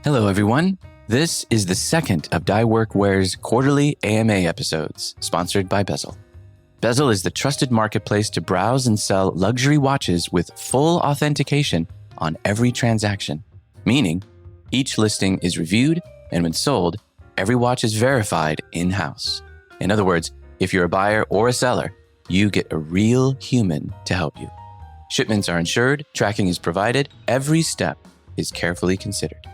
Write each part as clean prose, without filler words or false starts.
Hello, everyone. This is the second of Workwear's quarterly AMA episodes, sponsored by Bezel. Bezel is the trusted marketplace to browse and sell luxury watches with full authentication on every transaction, meaning each listing is reviewed, and when sold, every watch is verified in-house. In other words, if you're a buyer or a seller, you get a real human to help you. Shipments are insured, tracking is provided, every step is carefully considered.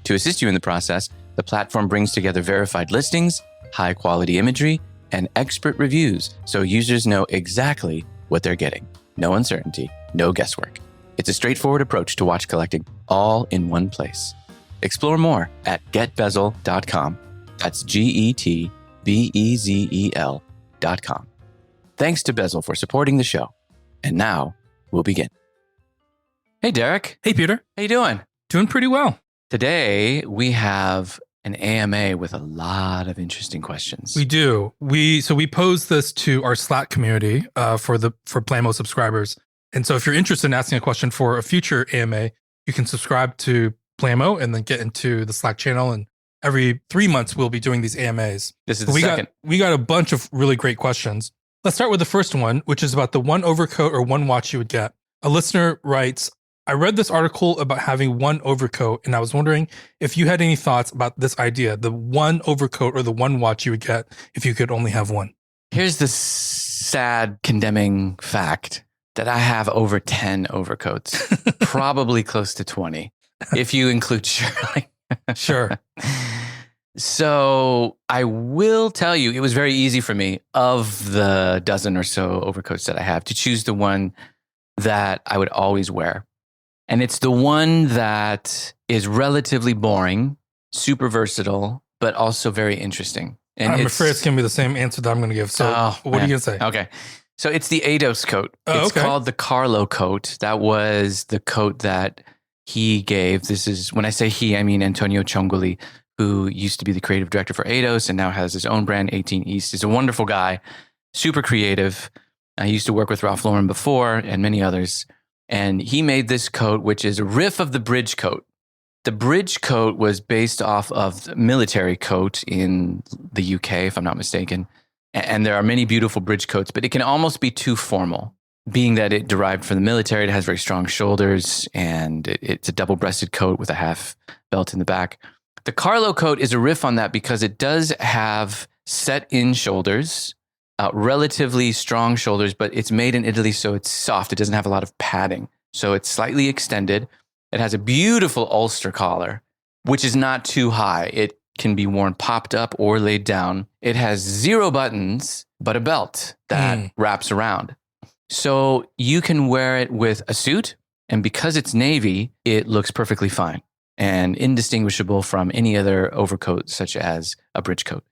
To assist you in the process, the platform brings together verified listings, high-quality imagery, and expert reviews so users know exactly what they're getting. No uncertainty, no guesswork. It's a straightforward approach to watch collecting, all in one place. Explore more at getbezel.com. That's GETBEZEL.com. Thanks to Bezel for supporting the show. And now, we'll begin. Hey, Derek. Hey, Peter. How you doing? Doing pretty well. Today, we have an AMA with a lot of interesting questions. We do. We posed this to our Slack community for Plamo subscribers. And so if you're interested in asking a question for a future AMA, you can subscribe to Plamo and then get into the Slack channel. And every 3 months, we'll be doing these AMAs. This is the second. We got a bunch of really great questions. Let's start with the first one, which is about the one overcoat or one watch you would get. A listener writes, I read this article about having one overcoat, and I was wondering if you had any thoughts about this idea, the one overcoat or the one watch you would get if you could only have one. Here's the sad, condemning fact that I have over 10 overcoats, probably close to 20, if you include Shirley. Sure. So I will tell you, it was very easy for me, of the dozen or so overcoats that I have, to choose the one that I would always wear. And it's the one that is relatively boring, super versatile, but also very interesting. And I'm afraid it's going to be the same answer that I'm going to give. So what are you going to say? Okay. So it's the Eidos coat. It's called the Carlo coat. That was the coat that he gave. This is, when I say he, I mean Antonio Ciongoli, who used to be the creative director for Eidos and now has his own brand, 18 East. He's a wonderful guy, super creative. I used to work with Ralph Lauren before and many others. And he made this coat, which is a riff of the bridge coat. The bridge coat was based off of the military coat in the UK, if I'm not mistaken. And there are many beautiful bridge coats, but it can almost be too formal. Being that it derived from the military, it has very strong shoulders, and it's a double-breasted coat with a half belt in the back. The Carlo coat is a riff on that because it does have set-in shoulders, relatively strong shoulders, but it's made in Italy, so it's soft. It doesn't have a lot of padding. So it's slightly extended. It has a beautiful Ulster collar, which is not too high. It can be worn popped up or laid down. It has 0 buttons, but a belt that wraps around. So you can wear it with a suit, and because it's navy, it looks perfectly fine and indistinguishable from any other overcoat, such as a bridge coat,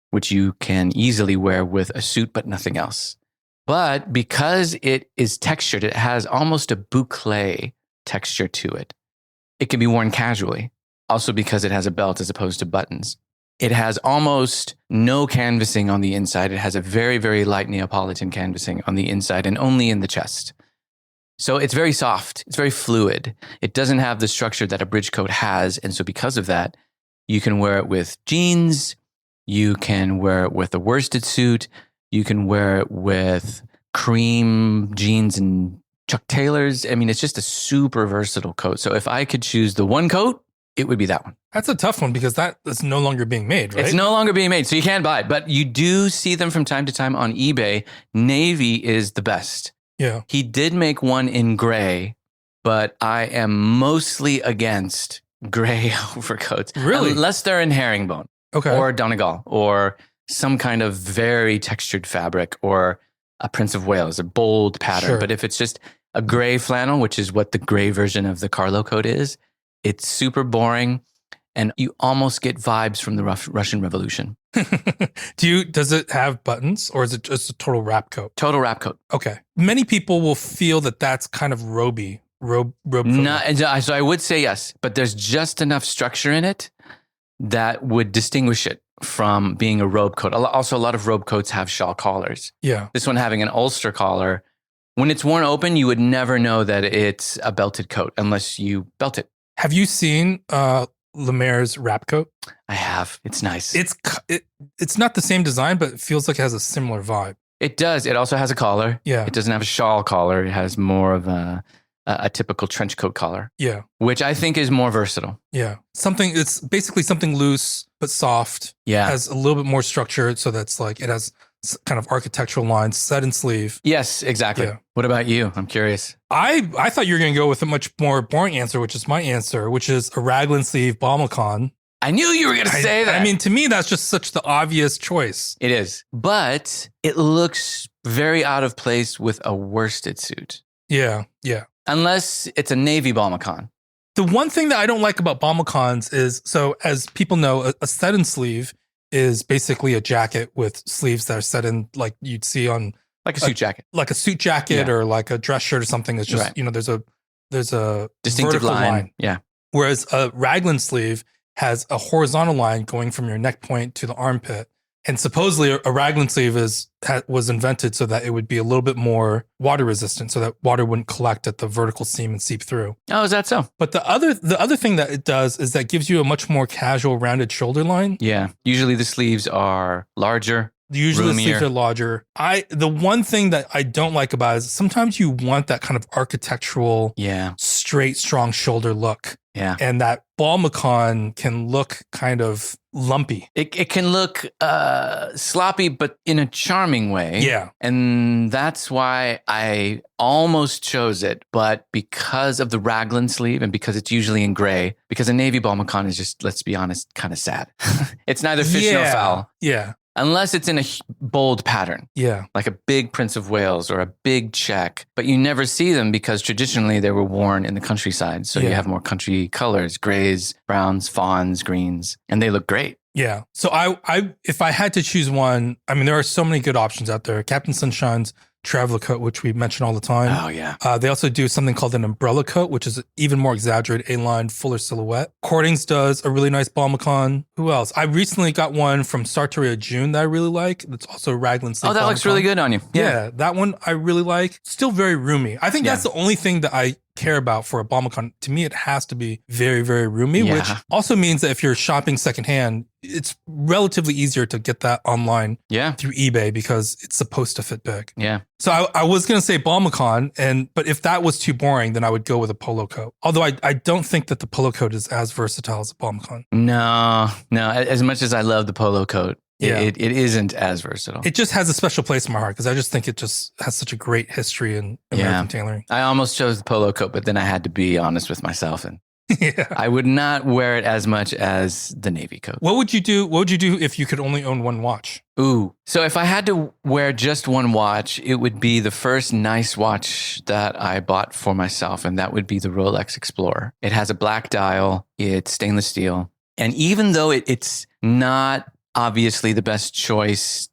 which you can easily wear with a suit, but nothing else. But because it is textured, it has almost a boucle texture to it. It can be worn casually, also because it has a belt as opposed to buttons. It has almost no canvassing on the inside. It has a very, very light Neapolitan canvassing on the inside and only in the chest. So it's very soft. It's very fluid. It doesn't have the structure that a bridge coat has. And so because of that, you can wear it with jeans. You can wear it with a worsted suit. You can wear it with cream jeans and Chuck Taylors. I mean, it's just a super versatile coat. So if I could choose the one coat, it would be that one. That's a tough one because that is no longer being made, right? It's no longer being made, so you can't buy it. But you do see them from time to time on eBay. Navy is the best. Yeah. He did make one in gray, but I am mostly against gray overcoats. Really? Unless they're in herringbone. Okay. Or Donegal, or some kind of very textured fabric, or a Prince of Wales, a bold pattern. Sure. But if it's just a gray flannel, which is what the gray version of the Carlo coat is, it's super boring, and you almost get vibes from the Russian Revolution. Does it have buttons, or is it just a total wrap coat? Total wrap coat. Okay. Many people will feel that that's kind of robe coat. So I would say yes, but there's just enough structure in it that would distinguish it from being a robe coat. Also, a lot of robe coats have shawl collars. Yeah. This one having an Ulster collar. When it's worn open, you would never know that it's a belted coat unless you belt it. Have you seen Lemaire's wrap coat? I have. It's nice. It's not the same design, but it feels like it has a similar vibe. It does. It also has a collar. Yeah. It doesn't have a shawl collar. It has more of a typical trench coat collar. Yeah. Which I think is more versatile. Yeah. It's basically something loose but soft. Yeah. Has a little bit more structure, so that's like it has kind of architectural lines, set and sleeve. Yes, exactly. Yeah. What about you? I'm curious. I thought you were going to go with a much more boring answer, which is my answer, which is a raglan sleeve balmacon. I knew you were going to say that. I mean, to me, that's just such the obvious choice. It is. But it looks very out of place with a worsted suit. Yeah, yeah. Unless it's a navy balmacon. The one thing that I don't like about balmacons is, so as people know, a set in sleeve is basically a jacket with sleeves that are set in like you'd see on like a suit jacket, like a suit jacket or like a dress shirt or something. It's just, there's a distinctive line. Yeah. Whereas a raglan sleeve has a horizontal line going from your neck point to the armpit. And supposedly a raglan sleeve was invented so that it would be a little bit more water resistant, so that water wouldn't collect at the vertical seam and seep through. Oh, is that so? But the other thing that it does is that it gives you a much more casual rounded shoulder line. Yeah. Usually the sleeves are larger. Usually roomier. The sleeves are larger. The one thing that I don't like about it is sometimes you want that kind of architectural, straight, strong shoulder look. Yeah. And that balmacon can look kind of lumpy. It can look sloppy, but in a charming way. Yeah. And that's why I almost chose it. But because of the raglan sleeve and because it's usually in gray, because a navy balmacon is just, let's be honest, kind of sad. It's neither fish nor fowl. Yeah. Unless it's in a bold pattern. Yeah. Like a big Prince of Wales or a big check. But you never see them because traditionally they were worn in the countryside. So you have more country colors, grays, browns, fawns, greens, and they look great. Yeah. So I if I had to choose one, I mean, there are so many good options out there. Captain Sunshine's traveler coat, which we mention all the time. Oh, yeah. They also do something called an umbrella coat, which is even more exaggerated, A-line, fuller silhouette. Cordings does a really nice balmacon. Who else? I recently got one from Sartoria June that I really like. That's also a raglan sleeve. Oh, that looks really good on you. Yeah, that one I really like. Still very roomy. I think that's the only thing that I care about for a balmacon. To me, it has to be very, very roomy, which also means that if you're shopping secondhand, it's relatively easier to get that online through eBay because it's supposed to fit big. Yeah. So I was going to say balmacon, but if that was too boring, then I would go with a polo coat. Although I don't think that the polo coat is as versatile as a balmacon. No. As much as I love the polo coat, it isn't as versatile. It just has a special place in my heart because I just think it just has such a great history in American tailoring. I almost chose the polo coat, but then I had to be honest with myself and I would not wear it as much as the navy coat. What would you do? What would you do if you could only own one watch? Ooh. So if I had to wear just one watch, it would be the first nice watch that I bought for myself, and that would be the Rolex Explorer. It has a black dial. It's stainless steel. And even though it's not obviously the best choice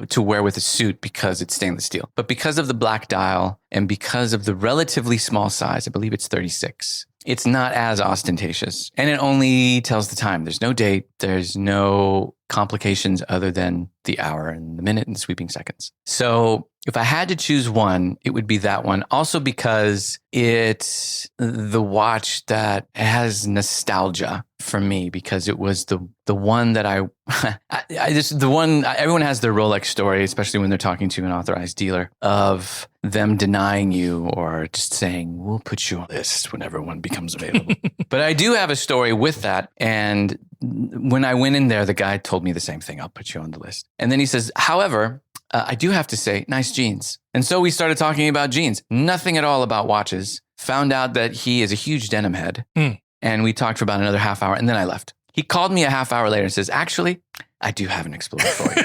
to wear with a suit because it's stainless steel, but because of the black dial and because of the relatively small size, I believe it's 36, it's not as ostentatious, and it only tells the time. There's no date. There's no complications other than the hour and the minute and sweeping seconds. So if I had to choose one, it would be that one. Also because it's the watch that has nostalgia for me, because it was the one that everyone has their Rolex story, especially when they're talking to an authorized dealer, of them denying you or just saying, we'll put you on the list whenever one becomes available. But I do have a story with that. And when I went in there, the guy told me the same thing. I'll put you on the list. And then he says, however, I do have to say, nice jeans. And so we started talking about jeans, nothing at all about watches. Found out that he is a huge denim head. And we talked for about another half hour, and then I left. He called me a half hour later and says, actually, I do have an Explorer for you.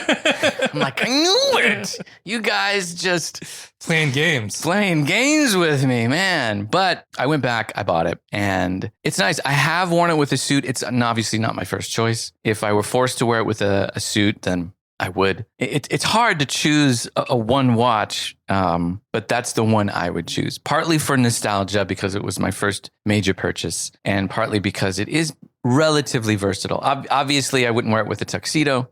I'm like, I knew it. You guys just playing games with me, man. But I went back, I bought it, and it's nice. I have worn it with a suit. It's obviously not my first choice. If I were forced to wear it with a suit, then I would. It's hard to choose a one watch, but that's the one I would choose. Partly for nostalgia because it was my first major purchase, and partly because it is relatively versatile. Obviously, I wouldn't wear it with a tuxedo,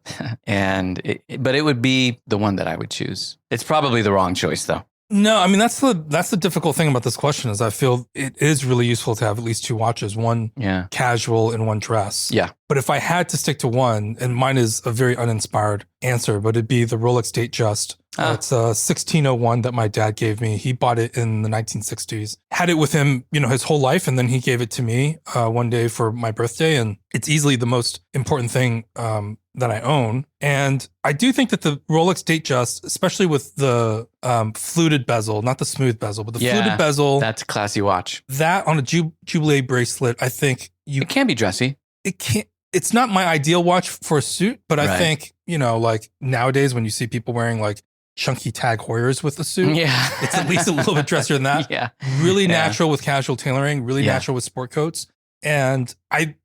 but it would be the one that I would choose. It's probably the wrong choice, though. No, I mean that's the difficult thing about this question is I feel it is really useful to have at least two watches, one casual and one dress. Yeah. But if I had to stick to one, and mine is a very uninspired answer, but it'd be the Rolex Datejust. It's a 1601 that my dad gave me. He bought it in the 1960s. Had it with him, his whole life, and then he gave it to me one day for my birthday. And it's easily the most important thing that I own. And I do think that the Rolex Datejust, especially with the fluted bezel, not the smooth bezel, but the fluted bezel. That's a classy watch. That on a Jubilee bracelet, I think it can be dressy. It can't. It's not my ideal watch for a suit, but I think, like nowadays when you see people wearing like chunky Tag Heuers with a suit, it's at least a little bit dressier than that. Really natural with casual tailoring, really natural with sport coats. And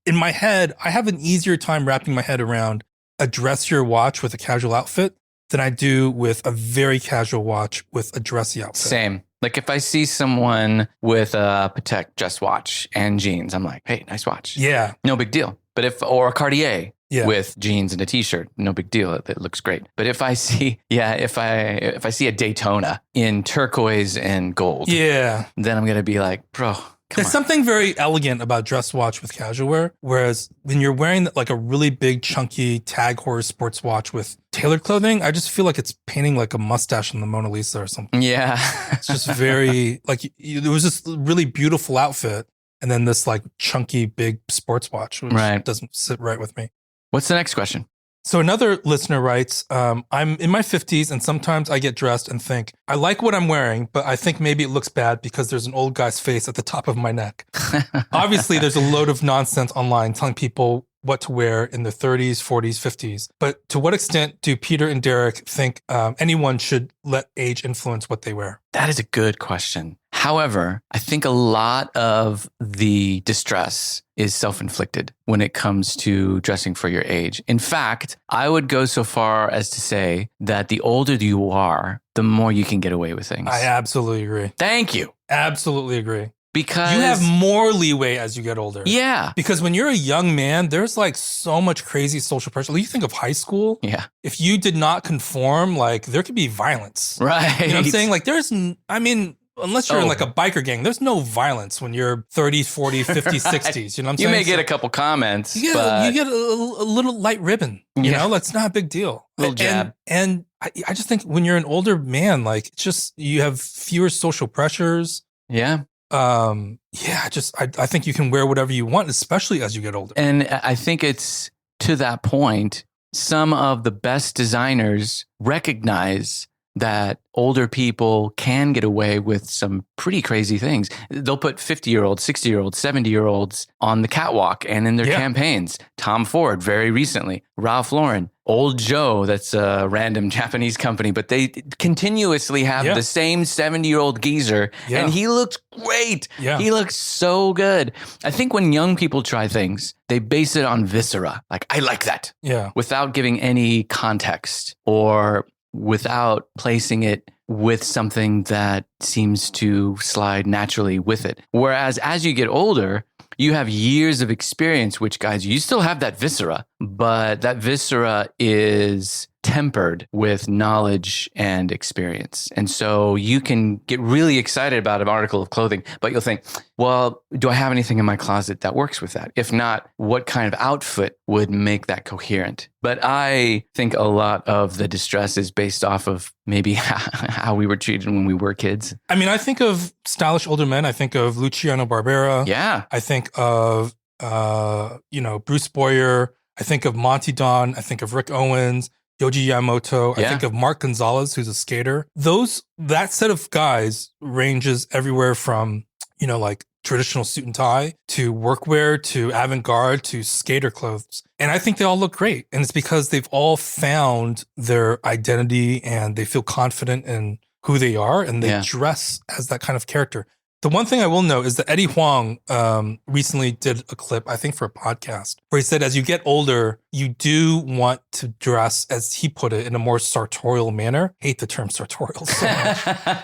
in my head, I have an easier time wrapping my head around a dressier watch with a casual outfit than I do with a very casual watch with a dressy outfit. Same. Like if I see someone with a Patek dress watch and jeans, I'm like, hey, nice watch. Yeah. No big deal. But or a Cartier with jeans and a t-shirt, no big deal. It looks great. But if I see, if I see a Daytona in turquoise and gold, then I'm going to be like, bro, There's something very elegant about dress watch with casual wear, whereas when you're wearing like a really big, chunky Tag Heuer sports watch with tailored clothing, I just feel like it's painting like a mustache on the Mona Lisa or something. Yeah. It's just very, like, it was this really beautiful outfit, and then this like chunky, big sports watch, which doesn't sit right with me. What's the next question? So another listener writes, I'm in my 50s and sometimes I get dressed and think, I like what I'm wearing, but I think maybe it looks bad because there's an old guy's face at the top of my neck. Obviously, there's a load of nonsense online telling people what to wear in their 30s, 40s, 50s. But to what extent do Peter and Derek think anyone should let age influence what they wear? That is a good question. However, I think a lot of the distress is self-inflicted when it comes to dressing for your age. In fact, I would go so far as to say that the older you are, the more you can get away with things. I absolutely agree. Thank you. Absolutely agree. Because you have more leeway as you get older. Yeah. Because when you're a young man, there's like so much crazy social pressure. Like you think of high school. Yeah. If you did not conform, like there could be violence. Right. You know what I'm saying? Like unless you're in like a biker gang, there's no violence when you're 30s, 40s, 50s, 60s. You know what I'm saying? You may get a couple comments. You get a little light ribbon. You know, that's not a big deal. Little jab. And I just think when you're an older man, like it's just you have fewer social pressures. Yeah. I think you can wear whatever you want, especially as you get older. And I think it's to that point, some of the best designers recognize that older people can get away with some pretty crazy things. They'll put 50-year-olds, 60-year-olds, 70-year-olds on the catwalk and in their campaigns. Tom Ford, very recently, Ralph Lauren, Old Joe, that's a random Japanese company, but they continuously have the same 70-year-old geezer, and he looks great. Yeah. He looks so good. I think when young people try things, they base it on viscera. Like, I like that. Yeah. Without giving any context or without placing it with something that seems to slide naturally with it. Whereas as you get older, you have years of experience, which, guys, you still have that viscera, but that viscera is tempered with knowledge and experience. And so you can get really excited about an article of clothing, but you'll think, well, do I have anything in my closet that works with that? If not, what kind of outfit would make that coherent? But I think a lot of the distress is based off of maybe how we were treated when we were kids. I mean, I think of stylish older men. I think of Luciano Barbera. Yeah. I think of, Bruce Boyer. I think of Monty Don. I think of Rick Owens, Yoji Yamamoto. I think of Mark Gonzalez, who's a skater. That set of guys ranges everywhere from, like traditional suit and tie to workwear to avant-garde to skater clothes. And I think they all look great. And it's because they've all found their identity and they feel confident in who they are and they dress as that kind of character. The one thing I will note is that Eddie Huang recently did a clip, I think for a podcast, where he said, as you get older, you do want to dress, as he put it, in a more sartorial manner. I hate the term sartorial so much.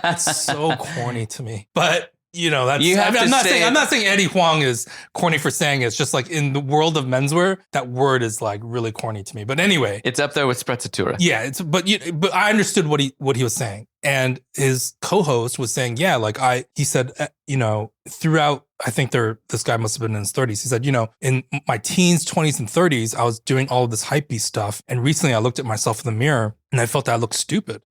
It's so corny to me. But I'm not saying Eddie Huang is corny for saying it. It's just like in the world of menswear, that word is like really corny to me. But anyway, it's up there with sprezzatura. Yeah, but I understood what he was saying. And his co-host was saying, yeah, he said, throughout, I think this guy must have been in his 30s. He said, in my teens, 20s, and 30s, I was doing all of this hypebeast stuff. And recently I looked at myself in the mirror and I felt that I looked stupid.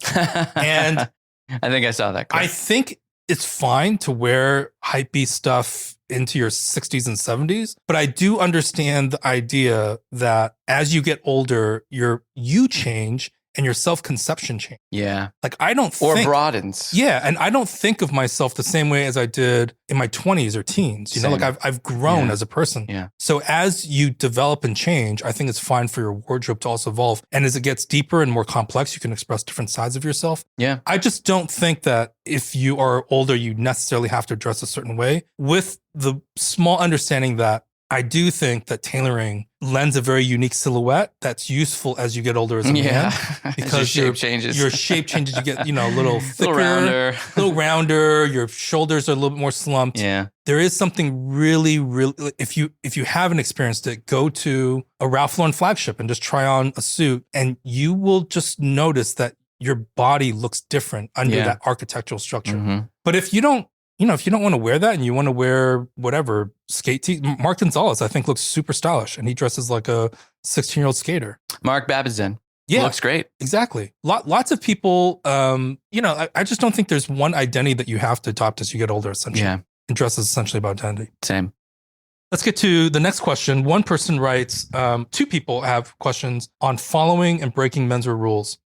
And I think I saw that clip. I think it's fine to wear hypebeast stuff into your 60s and 70s, but I do understand the idea that as you get older, you change and your self-conception change. Yeah. Or broadens. Yeah. And I don't think of myself the same way as I did in my 20s or teens. Same. I've grown as a person. Yeah. So as you develop and change, I think it's fine for your wardrobe to also evolve. And as it gets deeper and more complex, you can express different sides of yourself. Yeah. I just don't think that if you are older, you necessarily have to dress a certain way, with the small understanding that I do think that tailoring lends a very unique silhouette that's useful as you get older as a man. Because your shape changes. Your shape changes. You get, a little thicker, a little rounder. Your shoulders are a little bit more slumped. Yeah. There is something really, really, if you haven't experienced it, go to a Ralph Lauren flagship and just try on a suit, and you will just notice that your body looks different under that architectural structure. Mm-hmm. But if you don't want to wear that and you want to wear whatever skate tee, Mark Gonzalez, I think, looks super stylish, and he dresses like a 16-year-old skater. Mark Babizin. Yeah, looks great. Exactly. Lots of people, I just don't think there's one identity that you have to adopt as you get older, essentially. Yeah. And dress is essentially about identity. Same. Let's get to the next question. One person writes, two people have questions on following and breaking menswear rules.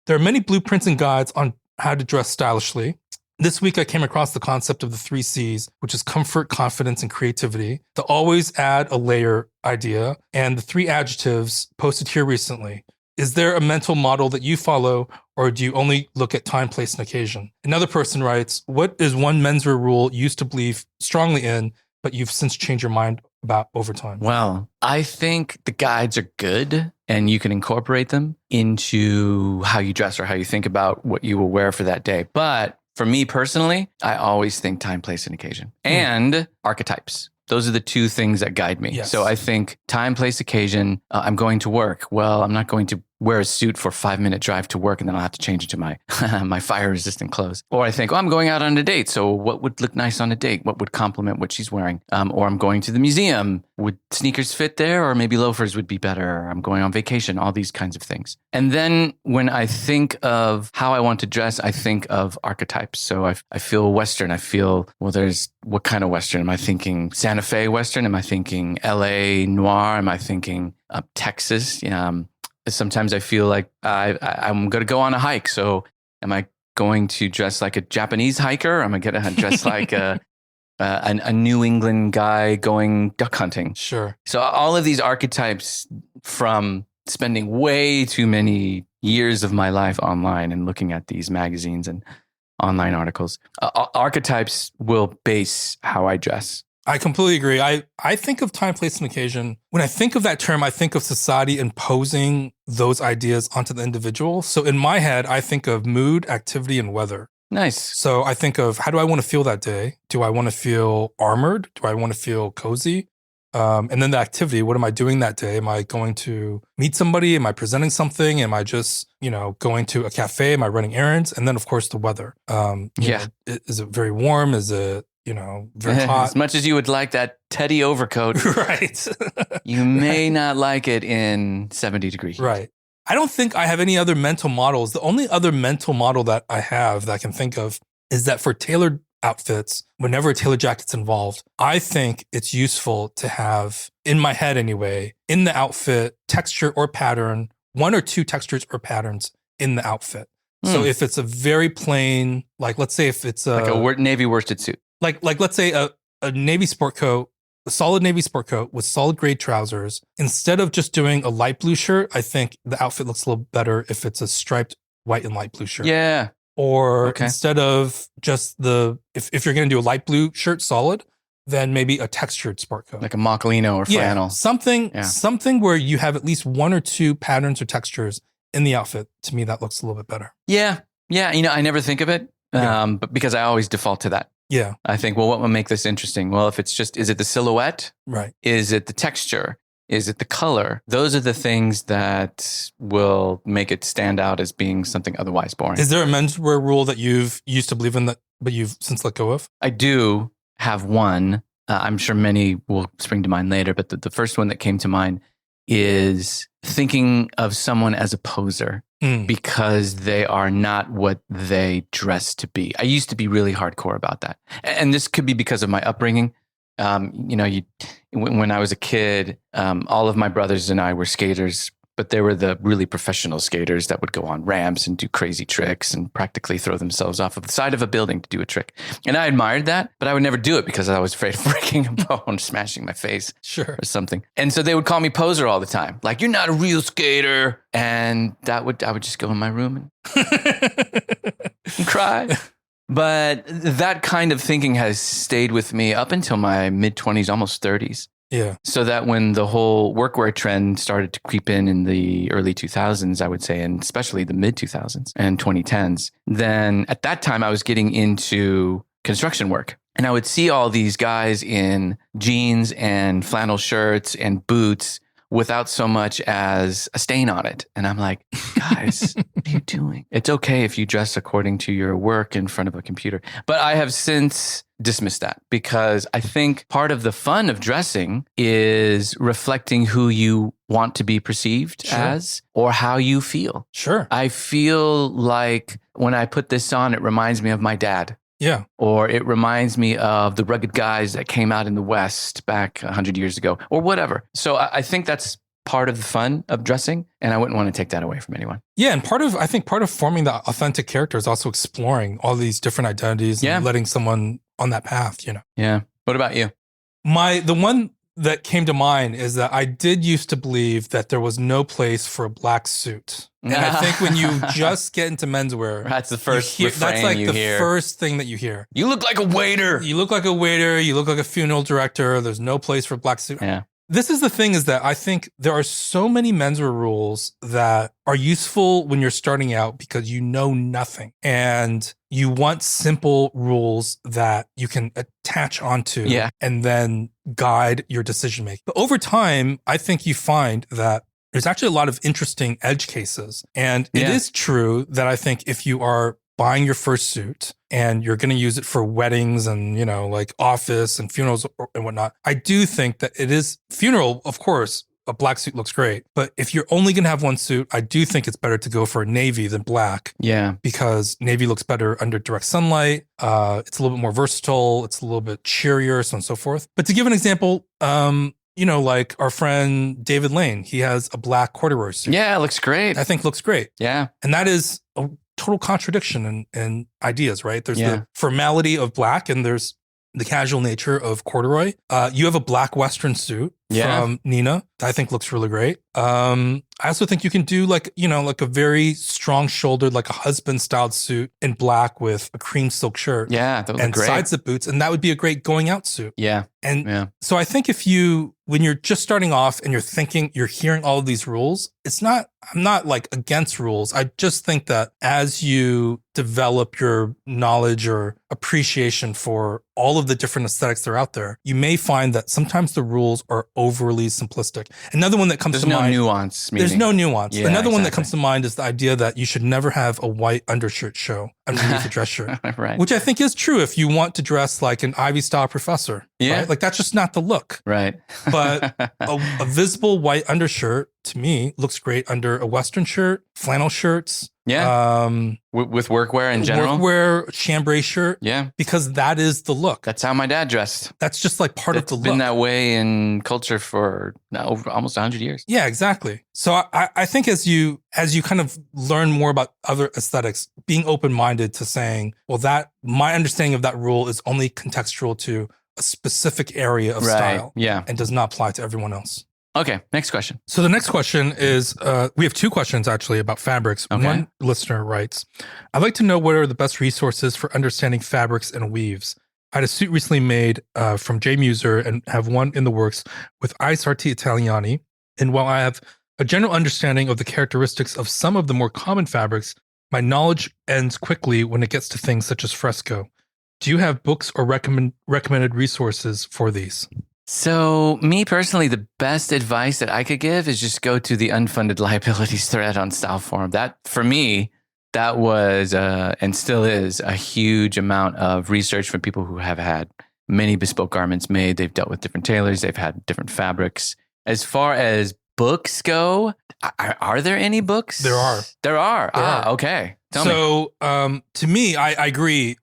There are many blueprints and guides on how to dress stylishly. This week, I came across the concept of the 3 C's, which is comfort, confidence, and creativity. The always add a layer idea, and the 3 adjectives posted here recently. Is there a mental model that you follow, or do you only look at time, place, and occasion? Another person writes, what is one menswear rule you used to believe strongly in, but you've since changed your mind about over time? Well, I think the guides are good, and you can incorporate them into how you dress or how you think about what you will wear for that day. But for me personally, I always think time, place, and occasion, and archetypes. Those are the 2 things that guide me. Yes. So I think time, place, occasion. I'm going to work. Well, I'm not going to wear a suit for a 5-minute drive to work, and then I'll have to change it to my my fire-resistant clothes. Or I think, I'm going out on a date. So what would look nice on a date? What would complement what she's wearing? Or I'm going to the museum. Would sneakers fit there? Or maybe loafers would be better. I'm going on vacation. All these kinds of things. And then when I think of how I want to dress, I think of archetypes. So I feel Western. I feel, what kind of Western? Am I thinking Santa Fe Western? Am I thinking LA Noir? Am I thinking Texas? Sometimes I feel like I'm going to go on a hike. So am I going to dress like a Japanese hiker? Or am I going to dress like a New England guy going duck hunting? Sure. So all of these archetypes, from spending way too many years of my life online and looking at these magazines and online articles, archetypes will base how I dress. I completely agree. I think of time, place, and occasion. When I think of that term, I think of society imposing those ideas onto the individual. So in my head, I think of mood, activity, and weather. Nice. So I think of, how do I want to feel that day? Do I want to feel armored? Do I want to feel cozy? And then the activity, what am I doing that day? Am I going to meet somebody? Am I presenting something? Am I just, going to a cafe? Am I running errands? And then, of course, the weather. Is it very warm? Is it, very hot? As much as you would like that Teddy overcoat, right? You may not like it in 70 degrees. Right. I don't think I have any other mental models. The only other mental model that I have that I can think of is that for tailored outfits, whenever a tailored jacket's involved, I think it's useful to have, in my head anyway, in the outfit, texture or pattern, 1 or 2 textures or patterns in the outfit. So if it's a very plain, like let's say if it's like a navy worsted suit, like let's say a navy sport coat, a solid navy sport coat with solid gray trousers, instead of just doing a light blue shirt, I think the outfit looks a little better if it's a striped white and light blue shirt. Yeah. Or instead of just if you're going to do a light blue shirt solid, then maybe a textured sport coat. Like a Moccolino or flannel. Something where you have at least 1 or 2 patterns or textures in the outfit. To me, that looks a little bit better. Yeah. I never think of it, but because I always default to that. Yeah. I think, what will make this interesting? Well, if it's just, is it the silhouette? Right. Is it the texture? Is it the color? Those are the things that will make it stand out as being something otherwise boring. Is there a menswear rule that you've used to believe in that, but you've since let go of? I do have one. I'm sure many will spring to mind later, but the first one that came to mind is thinking of someone as a poser because they are not what they dress to be. I used to be really hardcore about that. And this could be because of my upbringing. When I was a kid, all of my brothers and I were skaters, but they were the really professional skaters that would go on ramps and do crazy tricks and practically throw themselves off of the side of a building to do a trick. And I admired that, but I would never do it because I was afraid of breaking a bone, smashing my face or something. And so they would call me poser all the time. Like, you're not a real skater. And I would just go in my room and cry. But that kind of thinking has stayed with me up until my mid-20s, almost 30s. Yeah. So that when the whole workwear trend started to creep in the early 2000s, I would say, and especially the mid 2000s and 2010s, then at that time I was getting into construction work. And I would see all these guys in jeans and flannel shirts and boots without so much as a stain on it. And I'm like, guys, what are you doing? It's okay if you dress according to your work in front of a computer. But I have since dismissed that because I think part of the fun of dressing is reflecting who you want to be perceived as or how you feel. Sure. I feel like when I put this on, it reminds me of my dad. Yeah. Or it reminds me of the rugged guys that came out in the West back 100 years ago or whatever. So I think that's part of the fun of dressing, and I wouldn't want to take that away from anyone. Yeah, and I think part of forming the authentic character is also exploring all these different identities and letting someone on that path, you know. Yeah. What about you? The one that came to mind is that I did used to believe that there was no place for a black suit. And I think when you just get into menswear, that's the first refrain that's like you the hear. First thing that you hear. You look like a waiter. You look like a waiter. You look like a funeral director. There's no place for a black suit. Yeah. This is the thing, is that I think there are so many menswear rules that are useful when you're starting out because you know nothing and you want simple rules that you can attach onto and then guide your decision making. But over time, I think you find that there's actually a lot of interesting edge cases. And it is true that I think if you are buying your first suit and you're going to use it for weddings and, you know, like office and funerals and whatnot, I do think that it is funeral, of course, a black suit looks great. But if you're only going to have one suit, I do think it's better to go for a navy than black. Yeah. Because navy looks better under direct sunlight. It's a little bit more versatile. It's a little bit cheerier, so on and so forth. But to give an example, you know, like our friend David Lane, he has a black corduroy suit. Yeah, it looks great. I think looks great. Yeah. And that is a total contradiction in ideas, right? There's the formality of black and there's the casual nature of corduroy. You have a black Western suit from Nina that I think looks really great. I also think you can do like, you know, like a very strong shouldered, like a husband styled suit in black with a cream silk shirt. Yeah, that would and look great. Side zip boots. And that would be a great going out suit. Yeah. And so I think when you're just starting off and you're hearing all of these rules, I'm not like against rules. I just think that as you develop your knowledge or appreciation for all of the different aesthetics that are out there, you may find that sometimes the rules are overly simplistic. Another one that comes to mind. There's no nuance. Yeah, Another one that comes to mind is the idea that you should never have a white undershirt show underneath a dress shirt. Right. Which I think is true if you want to dress like an Ivy style professor. Yeah. Right? Like that's just not the look. Right. But a visible white undershirt to me looks great under a Western shirt, flannel shirts. Yeah. With workwear in general. Workwear, chambray shirt. Yeah. Because that is the look. That's how my dad dressed. That's just like part of the look. It's been that way in culture for over almost 100 years. Yeah, exactly. So I think as you kind of learn more about other aesthetics, being open-minded to saying, well, my understanding of that rule is only contextual to a specific area of style. Yeah. And does not apply to everyone else. Okay, next question. So the next question is, we have two questions actually about fabrics. Okay. One listener writes, I'd like to know what are the best resources for understanding fabrics and weaves. I had a suit recently made from J Muser and have one in the works with Ice Arti Italiani. And while I have a general understanding of the characteristics of some of the more common fabrics, my knowledge ends quickly when it gets to things such as fresco. Do you have books or recommended resources for these? So, me personally, the best advice that I could give is just go to the unfunded liabilities thread on Style Forum. That, for me, that was and still is a huge amount of research from people who have had many bespoke garments made. They've dealt with different tailors. They've had different fabrics. As far as books go, are there any books? There are. There are. Okay. Tell me. To me, I agree.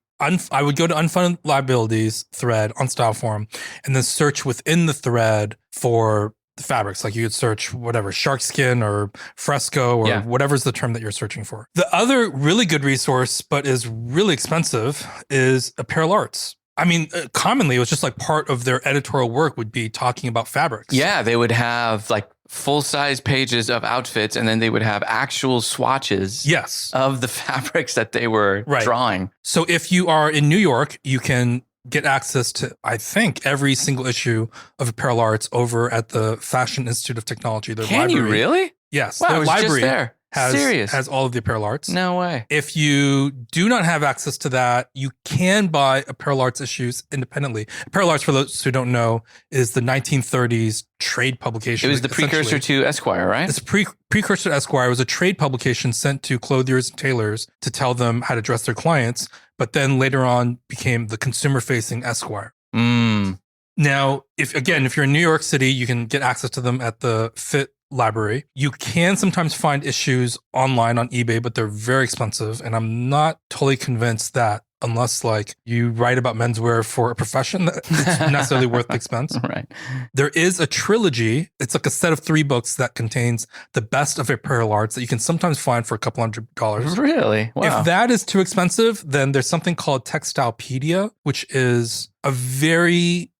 I would go to unfunded liabilities thread on Style Forum and then search within the thread for the fabrics. Like you could search whatever, shark skin or fresco or whatever's the term that you're searching for. The other really good resource, but is really expensive, is Apparel Arts. I mean, commonly it was just like part of their editorial work would be talking about fabrics. Yeah, they would have like full-size pages of outfits, and then they would have actual swatches of the fabrics that they were drawing. So if you are in New York, you can get access to, I think, every single issue of Apparel Arts over at the Fashion Institute of Technology. Their library. You really? Yes. Wow, their I was library just there. has all of the Apparel Arts. No way. If you do not have access to that, you can buy Apparel Arts issues independently. Apparel Arts, for those who don't know, is the 1930s trade publication. It was the precursor to Esquire, right? It's precursor to Esquire. It was a trade publication sent to clothiers and tailors to tell them how to dress their clients, but then later on became the consumer-facing Esquire. Now, if you're in New York City, you can get access to them at the Fit library. You can sometimes find issues online on eBay, but they're very expensive. And I'm not totally convinced that unless like you write about menswear for a profession, that it's necessarily worth the expense. Right. There is a trilogy. It's like a set of 3 books that contains the best of Apparel Arts that you can sometimes find for a couple $100. Really? Wow. If that is too expensive, then there's something called Textilepedia, which is a very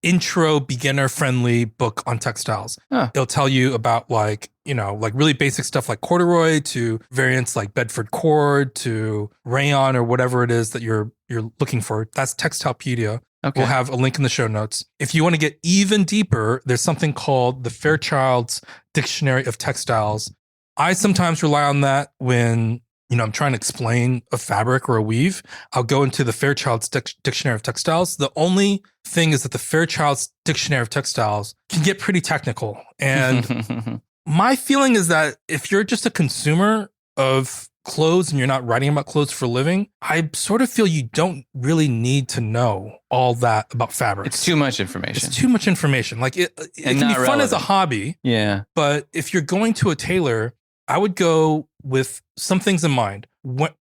intro beginner friendly book on textiles. It'll tell you about like really basic stuff like corduroy to variants like Bedford cord to rayon or whatever it is that you're looking for. That's Textilepedia. Okay. We'll have a link in the show notes. If you want to get even deeper, there's something called the Fairchild's Dictionary of Textiles. I sometimes rely on that when I'm trying to explain a fabric or a weave. I'll go into the Fairchild's Dictionary of Textiles. The only thing is that the Fairchild's Dictionary of Textiles can get pretty technical. And my feeling is that if you're just a consumer of clothes and you're not writing about clothes for a living, I sort of feel you don't really need to know all that about fabrics. It's too much information. It's too much information. Like it can be fun as a hobby. Yeah. But if you're going to a tailor, I would go with some things in mind. What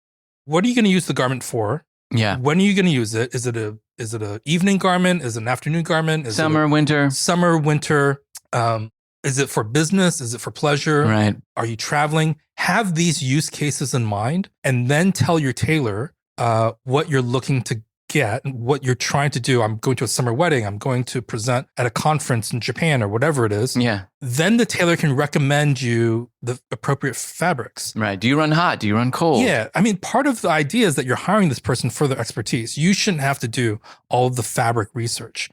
are you going to use the garment for? Yeah. When are you going to use it? Is it a evening garment? Is it an afternoon garment? Is Summer, winter? Summer, winter. Is it for business? Is it for pleasure? Right. Are you traveling? Have these use cases in mind, and then tell your tailor what you're looking to get, what you're trying to do. I'm going to a summer wedding. I'm going to present at a conference in Japan or whatever it is. Yeah. Then the tailor can recommend you the appropriate fabrics. Right. Do you run hot? Do you run cold? Yeah. I mean, part of the idea is that you're hiring this person for their expertise. You shouldn't have to do all of the fabric research.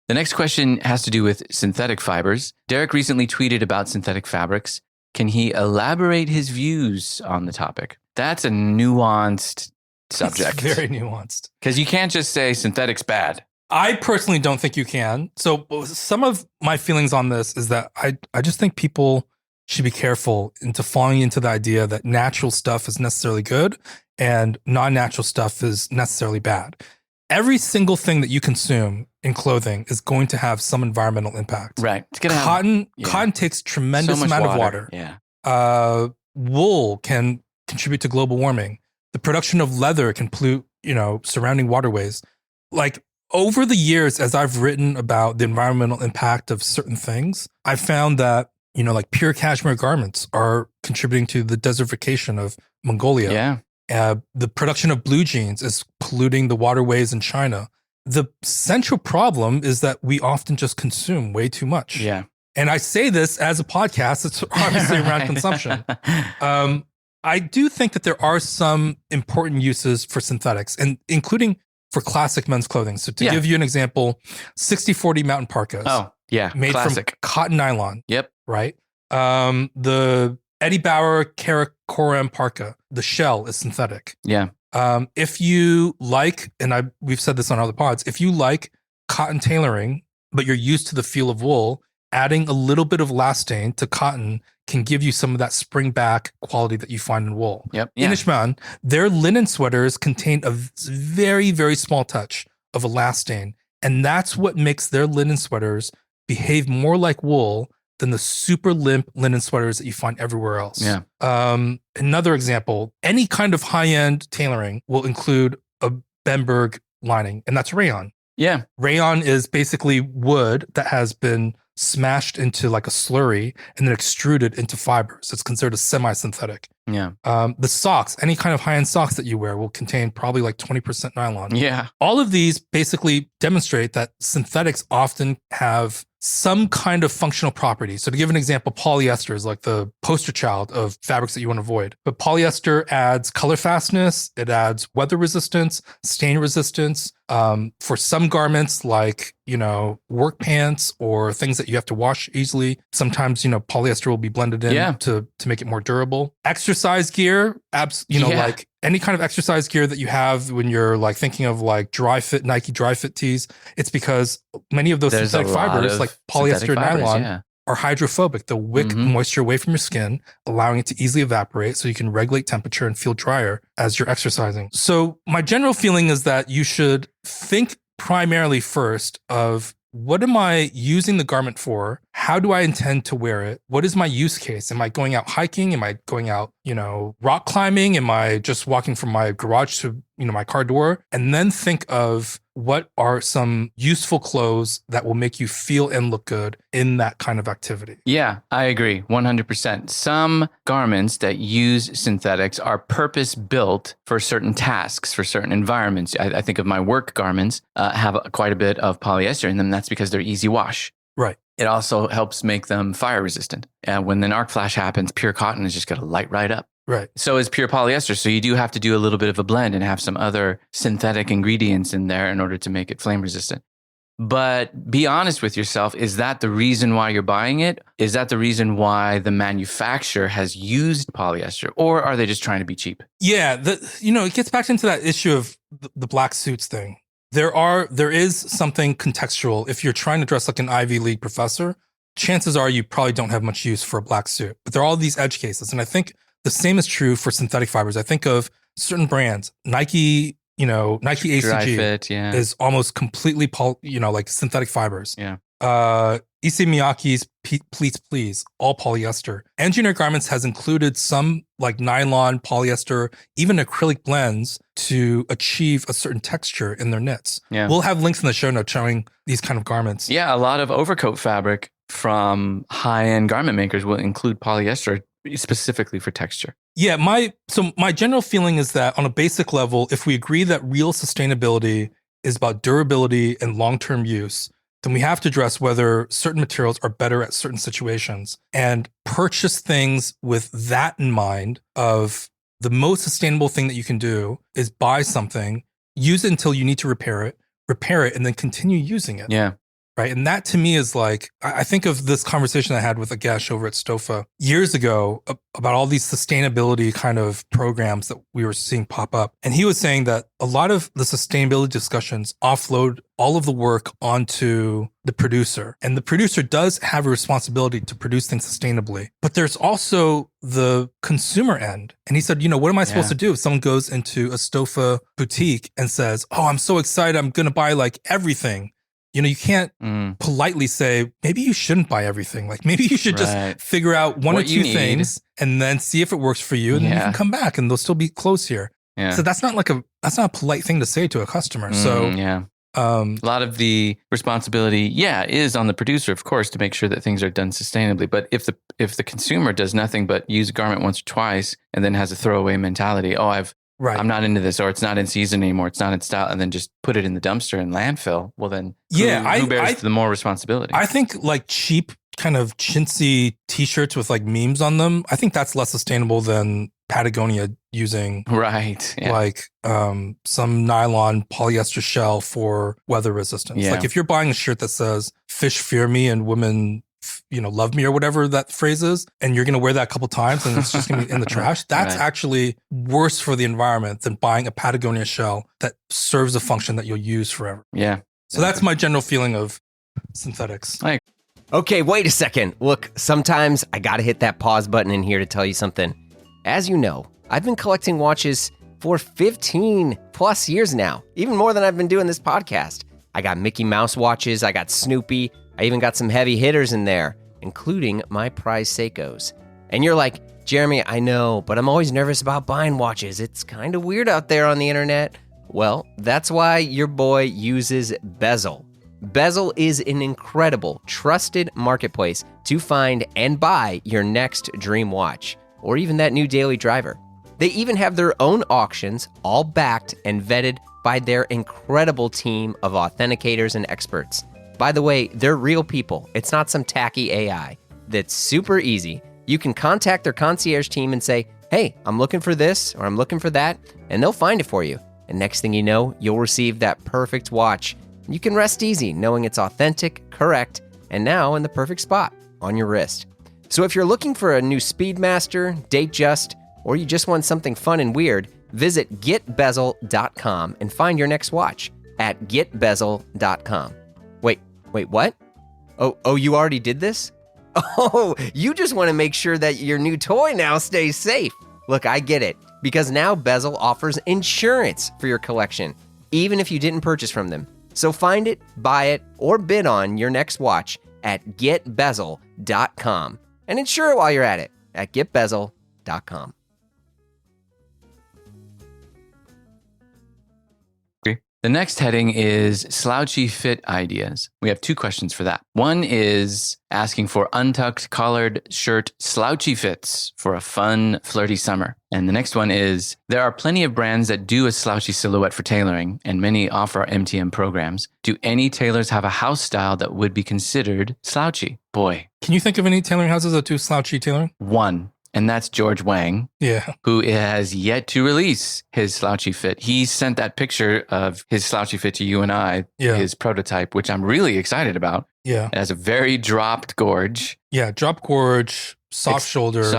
The next question has to do with synthetic fibers. Derek recently tweeted about synthetic fabrics. Can he elaborate his views on the topic? That's a nuanced subject. It's very nuanced. Because you can't just say synthetic's bad. I personally don't think you can. So some of my feelings on this is that I just think people should be careful into falling into the idea that natural stuff is necessarily good and non-natural stuff is necessarily bad. Every single thing that you consume in clothing is going to have some environmental impact. Right. It's gonna cotton takes tremendous amount of water. Yeah. Wool can contribute to global warming. The production of leather can pollute, surrounding waterways. Like over the years, as I've written about the environmental impact of certain things, I've found that, like pure cashmere garments are contributing to the desertification of Mongolia. Yeah. The production of blue jeans is polluting the waterways in China. The central problem is that we often just consume way too much. Yeah. And I say this as a podcast. It's obviously around consumption. I do think that there are some important uses for synthetics, and including for classic men's clothing. So to give you an example, 60/40 mountain parkas. Oh, yeah. Made classic. from cotton nylon. Yep. Right? The Eddie Bauer Karakoram parka, the shell is synthetic. Yeah. If you like, and we've said this on other pods, if you like cotton tailoring, but you're used to the feel of wool, adding a little bit of elastane to cotton can give you some of that spring back quality that you find in wool. Yep. In Ishman, their linen sweaters contain a very, very small touch of elastane. And that's what makes their linen sweaters behave more like wool than the super limp linen sweaters that you find everywhere else. Yeah. Another example, any kind of high-end tailoring will include a Bemberg lining, and that's rayon. Yeah. Rayon is basically wood that has been smashed into like a slurry and then extruded into fibers. It's considered a semi-synthetic. Yeah. The socks, any kind of high-end socks that you wear will contain probably like 20% nylon. Yeah. All of these basically demonstrate that synthetics often have some kind of functional property. So to give an example, polyester is like the poster child of fabrics that you want to avoid. But polyester adds color fastness, it adds weather resistance, stain resistance. For some garments like, work pants or things that you have to wash easily, sometimes, polyester will be blended in to make it more durable. Exercise gear, like any kind of exercise gear that you have when you're like thinking of like Nike dry fit tees, it's because many of those synthetic fibers like polyester and nylon are hydrophobic. They'll wick moisture away from your skin, allowing it to easily evaporate so you can regulate temperature and feel drier as you're exercising. So my general feeling is that you should think primarily first of what am I using the garment for? How do I intend to wear it? What is my use case? Am I going out hiking? Am I going out, rock climbing? Am I just walking from my garage to, my car door? And then think of what are some useful clothes that will make you feel and look good in that kind of activity. Yeah, I agree 100%. Some garments that use synthetics are purpose built for certain tasks, for certain environments. I think of my work garments have quite a bit of polyester in them. That's because they're easy wash. Right. It also helps make them fire resistant. And when an arc flash happens, pure cotton is just going to light right up. Right. So is pure polyester. So you do have to do a little bit of a blend and have some other synthetic ingredients in there in order to make it flame resistant. But be honest with yourself. Is that the reason why you're buying it? Is that the reason why the manufacturer has used polyester? Or are they just trying to be cheap? Yeah. It gets back into that issue of the black suits thing. There is something contextual. If you're trying to dress like an Ivy League professor, chances are you probably don't have much use for a black suit. But there are all these edge cases. And I think the same is true for synthetic fibers. I think of certain brands, Nike, Nike ACG is almost completely, like synthetic fibers. Yeah. Issey Miyake's Pleats Please, all polyester. Engineer Garments has included some like nylon, polyester, even acrylic blends to achieve a certain texture in their knits. Yeah. We'll have links in the show notes showing these kind of garments. Yeah, a lot of overcoat fabric from high-end garment makers will include polyester specifically for texture. Yeah, my general feeling is that on a basic level, if we agree that real sustainability is about durability and long-term use, then we have to address whether certain materials are better at certain situations and purchase things with that in mind of the most sustainable thing that you can do is buy something, use it until you need to repair it, and then continue using it. Yeah. Right. And that to me is like, I think of this conversation I had with Agesh over at Stofa years ago about all these sustainability kind of programs that we were seeing pop up. And he was saying that a lot of the sustainability discussions offload all of the work onto the producer. And the producer does have a responsibility to produce things sustainably. But there's also the consumer end. And he said, what am I supposed to do if someone goes into a Stofa boutique and says, oh, I'm so excited, I'm going to buy like everything. You can't politely say, maybe you shouldn't buy everything. Like maybe you should just figure out one or two things and then see if it works for you. And then you can come back and they'll still be close here. Yeah. So that's not a polite thing to say to a customer. A lot of the responsibility, is on the producer, of course, to make sure that things are done sustainably. But if the consumer does nothing but use a garment once or twice and then has a throwaway mentality, I'm not into this, or it's not in season anymore, it's not in style, and then just put it in the dumpster and landfill, well then who bears the more responsibility? I think like cheap kind of chintzy t-shirts with like memes on them, I think that's less sustainable than Patagonia using like some nylon polyester shell for weather resistance. Like if you're buying a shirt that says fish fear me and women love me or whatever that phrase is, and you're going to wear that a couple times and it's just going to be in the trash, that's actually worse for the environment than buying a Patagonia shell that serves a function that you'll use forever. Yeah. So that's my general feeling of synthetics. Okay, wait a second. Look, sometimes I gotta hit that pause button in here to tell you something. As you know, I've been collecting watches for 15 plus years now, even more than I've been doing this podcast. I got Mickey Mouse watches, I got Snoopy, I even got some heavy hitters in there, including my prize Seikos. And you're like, Jeremy, I know, but I'm always nervous about buying watches. It's kind of weird out there on the internet. Well, that's why your boy uses Bezel. Bezel is an incredible, trusted marketplace to find and buy your next dream watch, or even that new daily driver. They even have their own auctions, all backed and vetted by their incredible team of authenticators and experts. By the way, they're real people. It's not some tacky AI. That's super easy. You can contact their concierge team and say, hey, I'm looking for this or I'm looking for that, and they'll find it for you. And next thing you know, you'll receive that perfect watch. You can rest easy knowing it's authentic, correct, and now in the perfect spot on your wrist. So if you're looking for a new Speedmaster, Datejust, or you just want something fun and weird, visit getbezel.com and find your next watch at getbezel.com. Wait, what? Oh, you already did this? Oh, you just want to make sure that your new toy now stays safe. Look, I get it, because now Bezel offers insurance for your collection, even if you didn't purchase from them. So find it, buy it, or bid on your next watch at getbezel.com and insure it while you're at it at getbezel.com. The next heading is slouchy fit ideas. We have two questions for that. One is asking for untucked collared shirt slouchy fits for a fun, flirty summer. And the next one is, there are plenty of brands that do a slouchy silhouette for tailoring, and many offer MTM programs. Do any tailors have a house style that would be considered slouchy? Boy. Can you think of any tailoring houses that do slouchy tailoring? One. And that's George Wang, who has yet to release his slouchy fit. He sent that picture of his slouchy fit to you and I, his prototype, which I'm really excited about. Yeah. It has a very dropped gorge. Yeah, drop gorge, soft shoulders,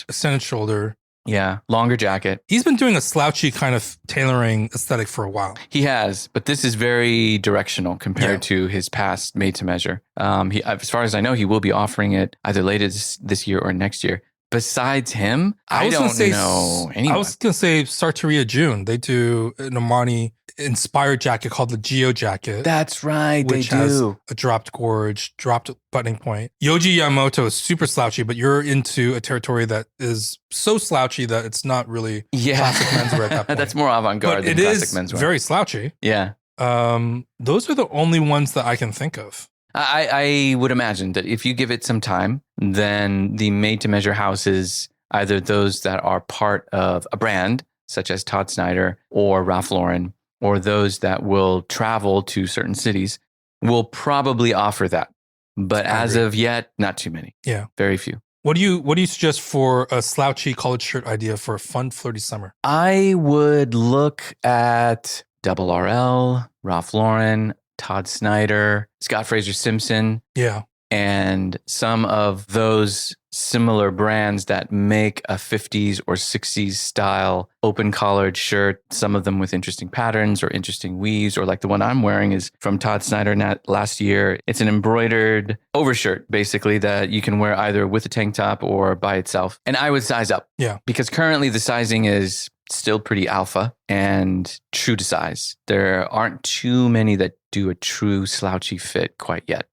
extended shoulder. Yeah, longer jacket. He's been doing a slouchy kind of tailoring aesthetic for a while. He has, but this is very directional compared to his past made to measure. As far as I know, he will be offering it either later this year or next year. Besides him, I don't know anyone. I was going to say Sartoria June. They do an Armani inspired jacket called the Geo jacket. That's right. Which has a dropped gorge, dropped buttoning point. Yoji Yamamoto is super slouchy, but you're into a territory that is so slouchy that it's not really classic menswear at that point. That's more avant-garde than classic menswear. It is very slouchy. Yeah. Those are the only ones that I can think of. I would imagine that if you give it some time, then the made-to-measure houses, either those that are part of a brand, such as Todd Snyder or Ralph Lauren, or those that will travel to certain cities, will probably offer that. But as of yet, not too many. Yeah. Very few. What do you suggest for a slouchy collared shirt idea for a fun, flirty summer? I would look at Double RL, Ralph Lauren, Todd Snyder, Scott Fraser Simpson. Yeah. And some of those similar brands that make a 50s or 60s style open collared shirt, some of them with interesting patterns or interesting weaves, or like the one I'm wearing is from Todd Snyder last year. It's an embroidered overshirt, basically, that you can wear either with a tank top or by itself. And I would size up. Yeah. Because currently the sizing is still pretty alpha and true to size. There aren't too many that do a true slouchy fit quite yet.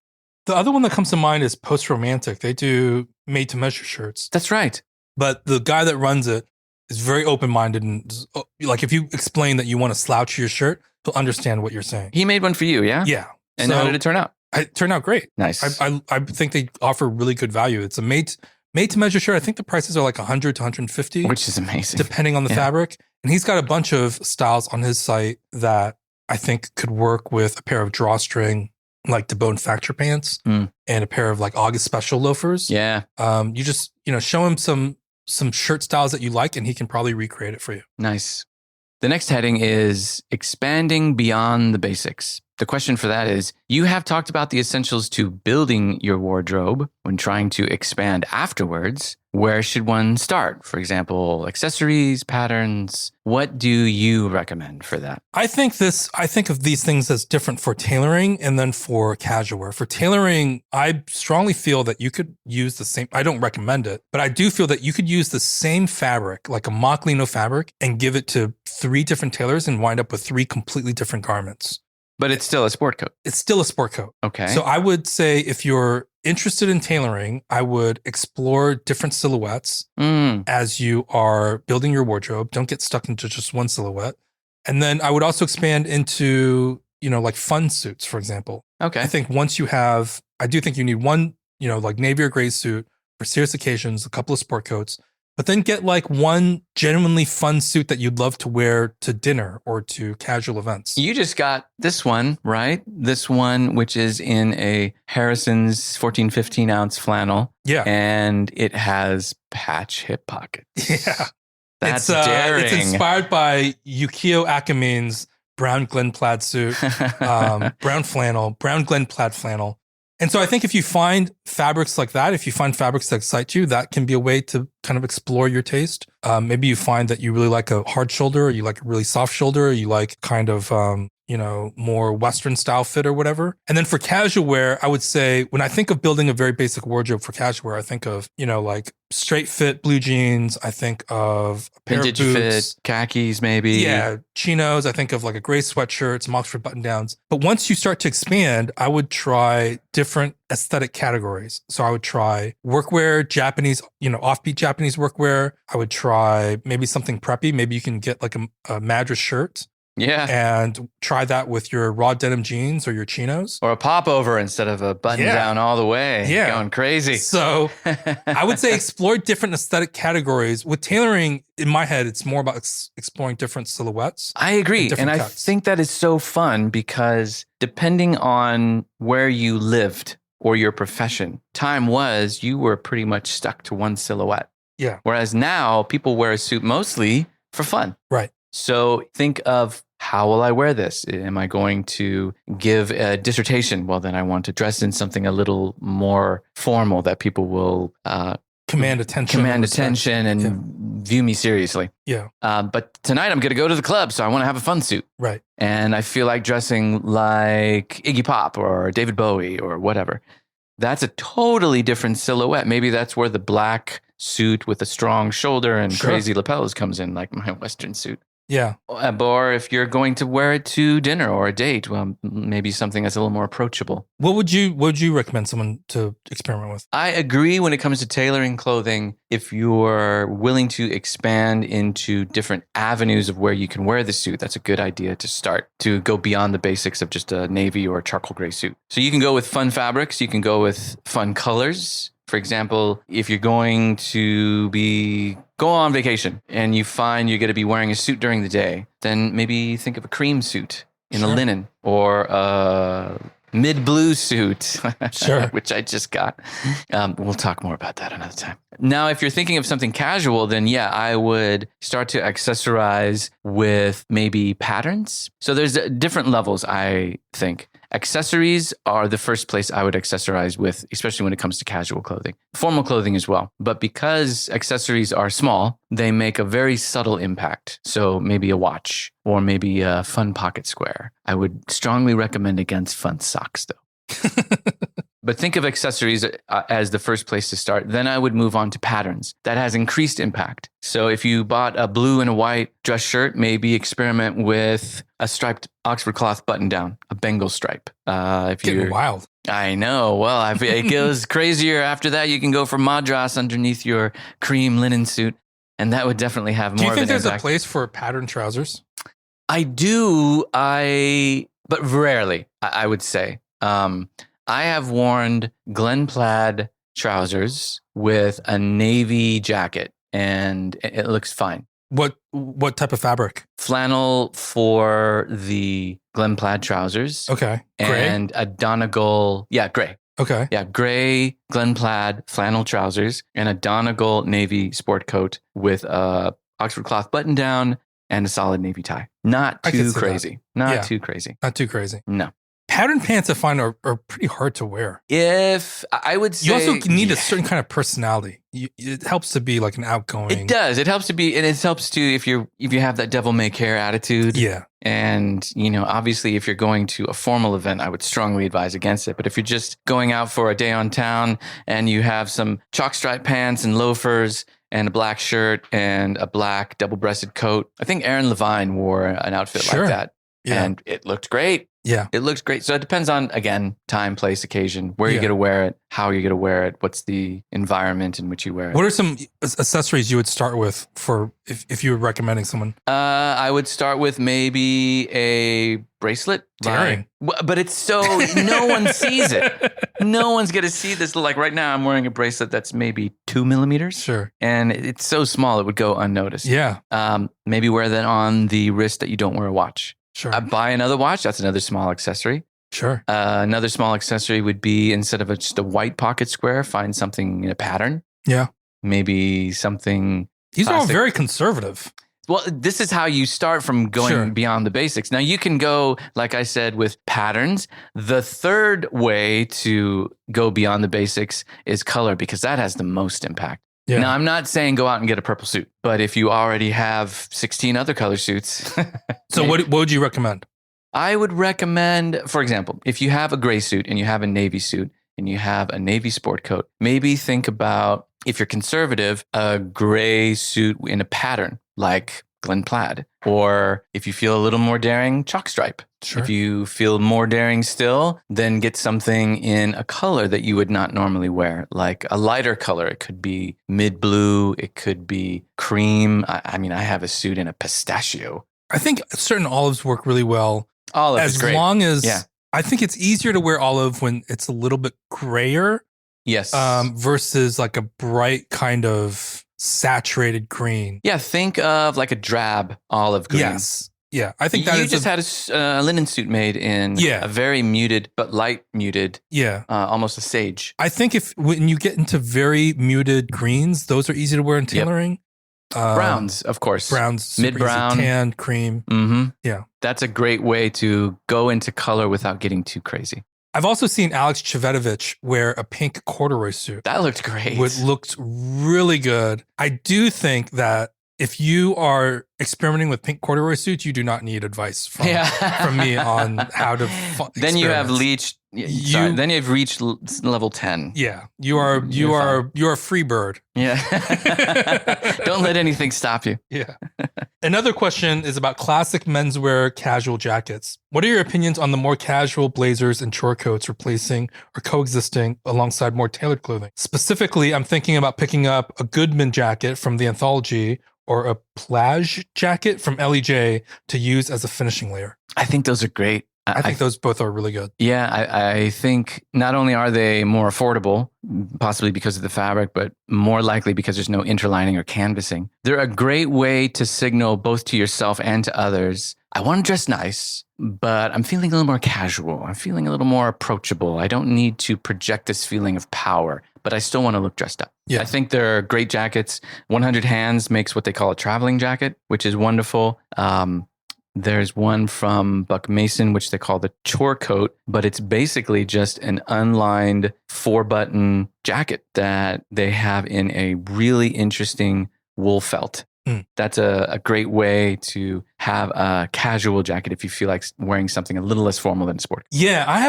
The other one that comes to mind is Post Romantic. They do made to measure shirts. That's right. But the guy that runs it is very open-minded. And like if you explain that you want to slouch your shirt, he'll understand what you're saying. He made one for you, yeah? Yeah. And how did it turn out? It turned out great. Nice. I think they offer really good value. It's a made to measure shirt. I think the prices are like 100 to 150. Which is amazing. Depending on the fabric. And he's got a bunch of styles on his site that I think could work with a pair of drawstring, like DeBone Factor pants and a pair of like August Special loafers. Yeah. You just, show him some shirt styles that you like and he can probably recreate it for you. Nice. The next heading is expanding beyond the basics. The question for that is, you have talked about the essentials to building your wardrobe when trying to expand afterwards. Where should one start? For example, accessories, patterns. What do you recommend for that? I think of these things as different for tailoring and then for casual wear. For tailoring, I strongly feel that you could use the same, I don't recommend it, but I do feel that you could use the same fabric, like a mock lino fabric, and give it to 3 different tailors and wind up with 3 completely different garments. But it's still a sport coat. It's still a sport coat. Okay. So I would say if you're interested in tailoring, I would explore different silhouettes as you are building your wardrobe. Don't get stuck into just one silhouette. And then I would also expand into, like fun suits, for example. Okay. I think I do think you need one, like navy or gray suit for serious occasions, a couple of sport coats, but then get like one genuinely fun suit that you'd love to wear to dinner or to casual events. You just got this one, right? This one, which is in a Harrison's 14, 15 ounce flannel. Yeah. And it has patch hip pockets. Yeah. That's daring. It's inspired by Yukio Akamin's brown Glen plaid suit, brown Glen plaid flannel. And so I think if you find fabrics like that, if you find fabrics that excite you, that can be a way to kind of explore your taste. Maybe you find that you really like a hard shoulder, or you like a really soft shoulder, or you like kind of, more Western style fit or whatever. And then for casual wear, I would say when I think of building a very basic wardrobe for casual wear, I think of, like straight fit blue jeans. I think of a pair vintage of boots. fit, khakis maybe. Yeah, chinos. I think of like a gray sweatshirt, some Oxford button downs. But once you start to expand, I would try different aesthetic categories. So I would try workwear, Japanese, offbeat Japanese workwear. I would try maybe something preppy. Maybe you can get like a Madras shirt. Yeah. And try that with your raw denim jeans or your chinos. Or a popover instead of a button down all the way. Yeah. Going crazy. So I would say explore different aesthetic categories. With tailoring, in my head, it's more about exploring different silhouettes. I agree. And I cuts. think that is so fun because depending on where you lived or your profession, time was you were pretty much stuck to one silhouette. Yeah. Whereas now people wear a suit mostly for fun. Right. So think of, how will I wear this? Am I going to give a dissertation? Well, then I want to dress in something a little more formal that people will command attention and view me seriously. Yeah. But tonight I'm going to go to the club, so I want to have a fun suit. Right. And I feel like dressing like Iggy Pop or David Bowie or whatever. That's a totally different silhouette. Maybe that's where the black suit with a strong shoulder and crazy lapels comes in, like my Western suit. Yeah. Or if you're going to wear it to dinner or a date, well, maybe something that's a little more approachable. What would you recommend someone to experiment with? I agree when it comes to tailoring clothing. If you're willing to expand into different avenues of where you can wear the suit, that's a good idea to start, to go beyond the basics of just a navy or a charcoal gray suit. So you can go with fun fabrics. You can go with fun colors. For example, if you're going to go on vacation and you find you're going to be wearing a suit during the day, then maybe think of a cream suit in a linen or a mid-blue suit, which I just got. We'll talk more about that another time. Now, if you're thinking of something casual, then I would start to accessorize with maybe patterns. So there's different levels, I think. Accessories are the first place I would accessorize with, especially when it comes to casual clothing. Formal clothing as well. But because accessories are small, they make a very subtle impact. So maybe a watch or maybe a fun pocket square. I would strongly recommend against fun socks, though. But think of accessories as the first place to start. Then I would move on to patterns. That has increased impact. So if you bought a blue and a white dress shirt, maybe experiment with a striped Oxford cloth button down, a Bengal stripe. Getting wild. I know. Well, it goes crazier. After that, you can go for Madras underneath your cream linen suit. And that would definitely have more of an impact. Do you think there's a place for pattern trousers? I do. But rarely, I would say. I have worn Glen plaid trousers with a navy jacket, and it looks fine. What type of fabric? Flannel for the Glen plaid trousers. Okay. Gray? And a Donegal, gray. Okay. Yeah, gray Glen plaid flannel trousers and a Donegal navy sport coat with a Oxford cloth button down and a solid navy tie. Not too crazy. Not too crazy. Not too crazy. No. Pattern pants I find are pretty hard to wear. If I would say, you also need a certain kind of personality. It helps to be like an outgoing. It does. It helps to be, and it helps to if you have that devil may care attitude. Yeah. And obviously, if you're going to a formal event, I would strongly advise against it. But if you're just going out for a day on town and you have some chalk stripe pants and loafers and a black shirt and a black double-breasted coat, I think Aaron Levine wore an outfit like that. Yeah. And it looked great. Yeah. It looks great. So it depends on, again, time, place, occasion, where you're going to wear it, how you're going to wear it, what's the environment in which you wear it. What are some accessories you would start with for if you were recommending someone? I would start with maybe a bracelet. Daring. But it's so, no one sees it. No one's going to see this. Like right now, I'm wearing a bracelet that's maybe 2 millimeters. Sure. And it's so small, it would go unnoticed. Yeah. Maybe wear that on the wrist that you don't wear a watch. Sure. Buy another watch. That's another small accessory. Sure. Another small accessory would be, instead of just a white pocket square, find something in a pattern. Yeah. Maybe something. These are all very conservative. Well, this is how you start from going beyond the basics. Now you can go, like I said, with patterns. The third way to go beyond the basics is color, because that has the most impact. Yeah. Now, I'm not saying go out and get a purple suit, but if you already have 16 other color suits. So what would you recommend? I would recommend, for example, if you have a gray suit and you have a navy suit and you have a navy sport coat, maybe think about, if you're conservative, a gray suit in a pattern like Glen Plaid. Or if you feel a little more daring, chalk stripe. Sure. If you feel more daring still, then get something in a color that you would not normally wear, like a lighter color. It could be mid blue. It could be cream. I mean, I have a suit in a pistachio. I think certain olives work really well. Olive is great. As long as, I think it's easier to wear olive when it's a little bit grayer. Yes. Versus like a bright kind of saturated green. Yeah, think of like a drab olive green. Yes. Yeah, I think that you just had a linen suit made in a very muted but light muted. Yeah, almost a sage. I think when you get into very muted greens, those are easy to wear in tailoring. Browns, of course. Browns, mid brown, tan, cream. Mm-hmm. Yeah, that's a great way to go into color without getting too crazy. I've also seen Alex Chevetovich wear a pink corduroy suit. That looked great. It looked really good. I do think that if you are experimenting with pink corduroy suits, you do not need advice from me on how to Then you have reached then you've reached level 10. Yeah. You are a free bird. Yeah. Don't let anything stop you. Yeah. Another question is about classic menswear casual jackets. What are your opinions on the more casual blazers and chore coats replacing or coexisting alongside more tailored clothing? Specifically, I'm thinking about picking up a Goodman jacket from the Anthology or a plage jacket from LEJ to use as a finishing layer. I think those are great. I think those both are really good. Yeah, I think not only are they more affordable, possibly because of the fabric, but more likely because there's no interlining or canvassing. They're a great way to signal both to yourself and to others, I want to dress nice, but I'm feeling a little more casual. I'm feeling a little more approachable. I don't need to project this feeling of power, but I still want to look dressed up. Yeah. I think they're great jackets. 100 Hands makes what they call a traveling jacket, which is wonderful. There's one from Buck Mason, which they call the chore coat, but it's basically just an unlined 4-button jacket that they have in a really interesting wool felt. That's a great way to have a casual jacket if you feel like wearing something a little less formal than sport. Yeah, I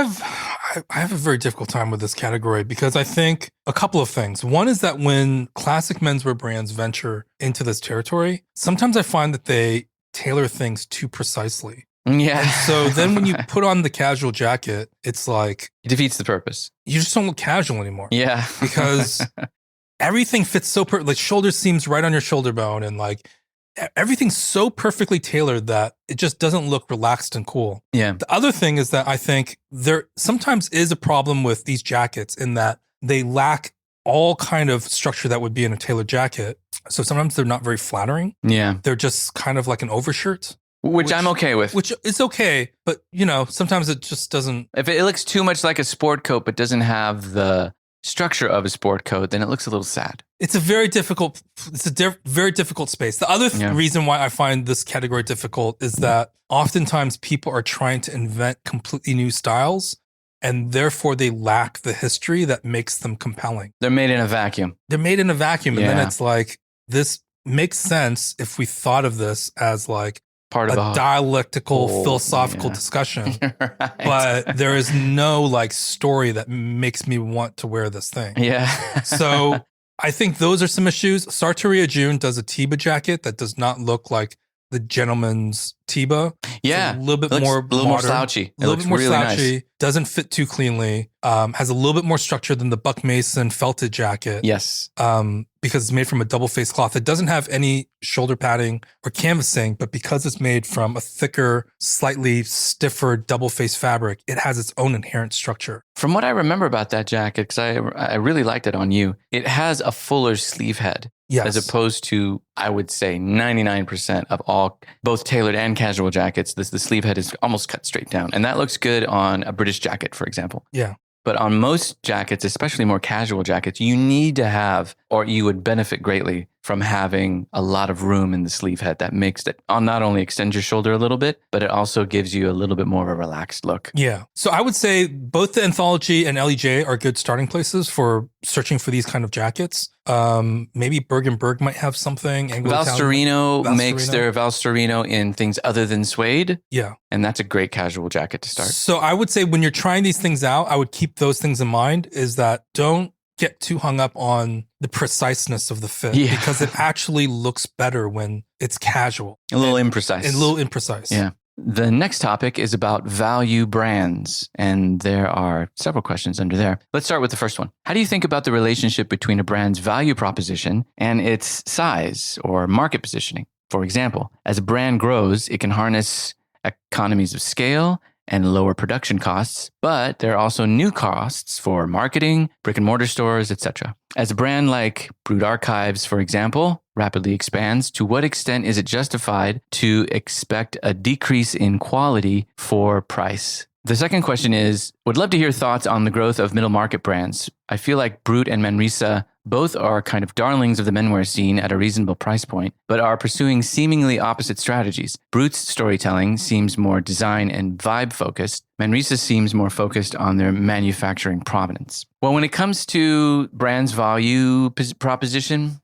have a very difficult time with this category because I think a couple of things. One is that when classic menswear brands venture into this territory, sometimes I find that they tailor things too precisely. Yeah. And so then when you put on the casual jacket, it's like... It defeats the purpose. You just don't look casual anymore. Yeah. Because everything fits so like shoulder seams right on your shoulder bone, and like everything's so perfectly tailored that it just doesn't look relaxed and cool. Yeah. The other thing is that I think there sometimes is a problem with these jackets in that they lack all kind of structure that would be in a tailored jacket. So sometimes they're not very flattering. Yeah. They're just kind of like an overshirt. Which I'm okay with. Which is okay, but you know, sometimes it just doesn't. If it looks too much like a sport coat but doesn't have the structure of a sport coat, then it looks a little sad. It's a very difficult space. The other reason why I find this category difficult is that oftentimes people are trying to invent completely new styles, and therefore they lack the history that makes them compelling. They're made in a vacuum. And then it's like, this makes sense if we thought of this as like part of a dialectical, philosophical discussion. Right. But there is no like story that makes me want to wear this thing. Yeah. So I think those are some issues. Sartoria June does a Tiba jacket that does not look like the gentleman's Tiba. Yeah. It's a little bit more modern, more slouchy. A little bit more really slouchy. Nice. Doesn't fit too cleanly. Has a little bit more structure than the Buck Mason felted jacket. Yes. Because it's made from a double face cloth. It doesn't have any shoulder padding or canvassing, but because it's made from a thicker, slightly stiffer double face fabric, it has its own inherent structure. From what I remember about that jacket, because I really liked it on you, it has a fuller sleeve head. Yes. As opposed to, I would say, 99% of all, both tailored and casual jackets, the sleeve head is almost cut straight down. And that looks good on a British jacket, for example. Yeah. But on most jackets, especially more casual jackets, you need to have, or you would benefit greatly from having a lot of room in the sleeve head that makes it not only extend your shoulder a little bit, but it also gives you a little bit more of a relaxed look. Yeah. So I would say both the Anthology and LEJ are good starting places for searching for these kind of jackets. Maybe Berg might have something. Valsterino makes their Valsterino in things other than suede. Yeah. And that's a great casual jacket to start. So I would say when you're trying these things out, I would keep those things in mind, is that don't get too hung up on the preciseness of the fit, because it actually looks better when it's casual. A little imprecise. Yeah. The next topic is about value brands, and there are several questions under there. Let's start with the first one. How do you think about the relationship between a brand's value proposition and its size or market positioning? For example, as a brand grows, it can harness economies of scale and lower production costs, but there are also new costs for marketing, brick and mortar stores, etc. As a brand like Brut Archives, for example, rapidly expands, to what extent is it justified to expect a decrease in quality for price? The second question is, would love to hear thoughts on the growth of middle market brands. I feel like Brut and Manresa both are kind of darlings of the menswear scene at a reasonable price point, but are pursuing seemingly opposite strategies. Brut's storytelling seems more design and vibe focused. Manresa seems more focused on their manufacturing provenance. Well, when it comes to brands' value proposition,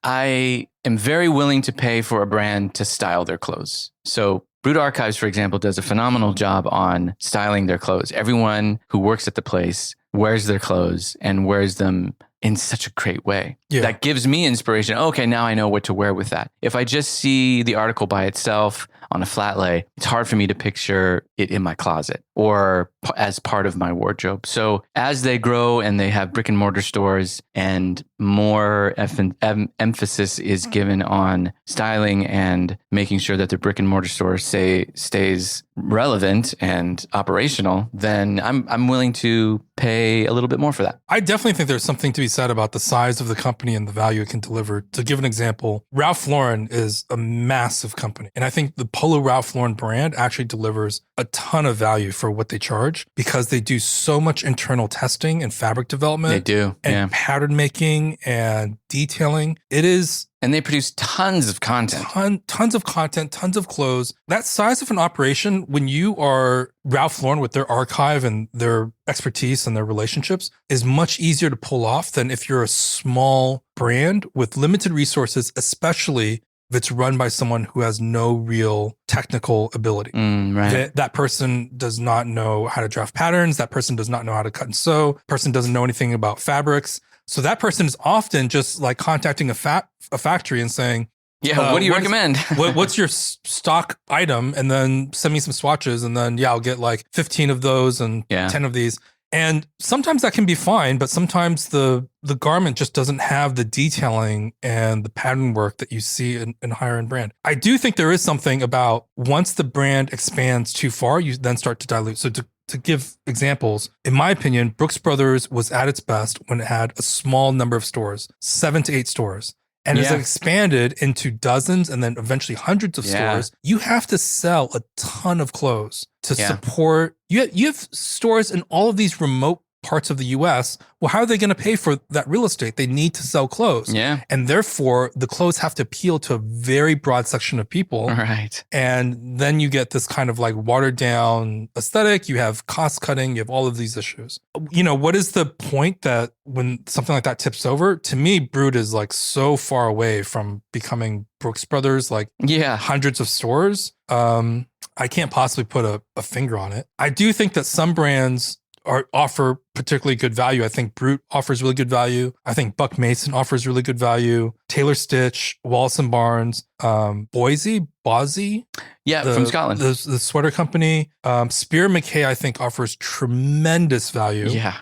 I am very willing to pay for a brand to style their clothes. So Brut Archives, for example, does a phenomenal job on styling their clothes. Everyone who works at the place wears their clothes and wears them in such a great way. Yeah. That gives me inspiration. Okay, now I know what to wear with that. If I just see the article by itself on a flat lay, it's hard for me to picture it in my closet or as part of my wardrobe. So as they grow and they have brick and mortar stores and more emphasis is given on styling and making sure that the brick and mortar store stays relevant and operational, then I'm willing to pay a little bit more for that. I definitely think there's something to be said about the size of the company and the value it can deliver. To give an example, Ralph Lauren is a massive company. And I think the Polo Ralph Lauren brand actually delivers a ton of value for what they charge because they do so much internal testing and fabric development. They do. And pattern making and detailing. It is... And they produce tons of content. Tons of content, tons of clothes. That size of an operation, when you are Ralph Lauren with their archive and their expertise and their relationships, is much easier to pull off than if you're a small brand with limited resources, especially if it's run by someone who has no real technical ability. Right. That person does not know how to draft patterns. That person does not know how to cut and sew. Person doesn't know anything about fabrics. So that person is often just like contacting a factory and saying, yeah, what do you recommend? What's your stock item? And then send me some swatches. And then, I'll get like 15 of those and 10 of these. And sometimes that can be fine, but sometimes the garment just doesn't have the detailing and the pattern work that you see in higher end brand. I do think there is something about once the brand expands too far, you then start to dilute. So to give examples, in my opinion, Brooks Brothers was at its best when it had a small number of stores, 7 to 8 stores. And as it expanded into dozens and then eventually hundreds of stores, you have to sell a ton of clothes to support. You have stores in all of these remote parts of the US, well, how are they going to pay for that real estate? They need to sell clothes. Yeah. And therefore, the clothes have to appeal to a very broad section of people. Right. And then you get this kind of like watered down aesthetic. You have cost cutting. You have all of these issues. What is the point that when something like that tips over? To me, Brut is like so far away from becoming Brooks Brothers, like hundreds of stores. I can't possibly put a finger on it. I do think that some brands offer particularly good value. I think Brut offers really good value. I think Buck Mason offers really good value. Taylor Stitch, Wallace and Barnes, Boise, from Scotland. The sweater company. Spear McKay, I think, offers tremendous value. Yeah.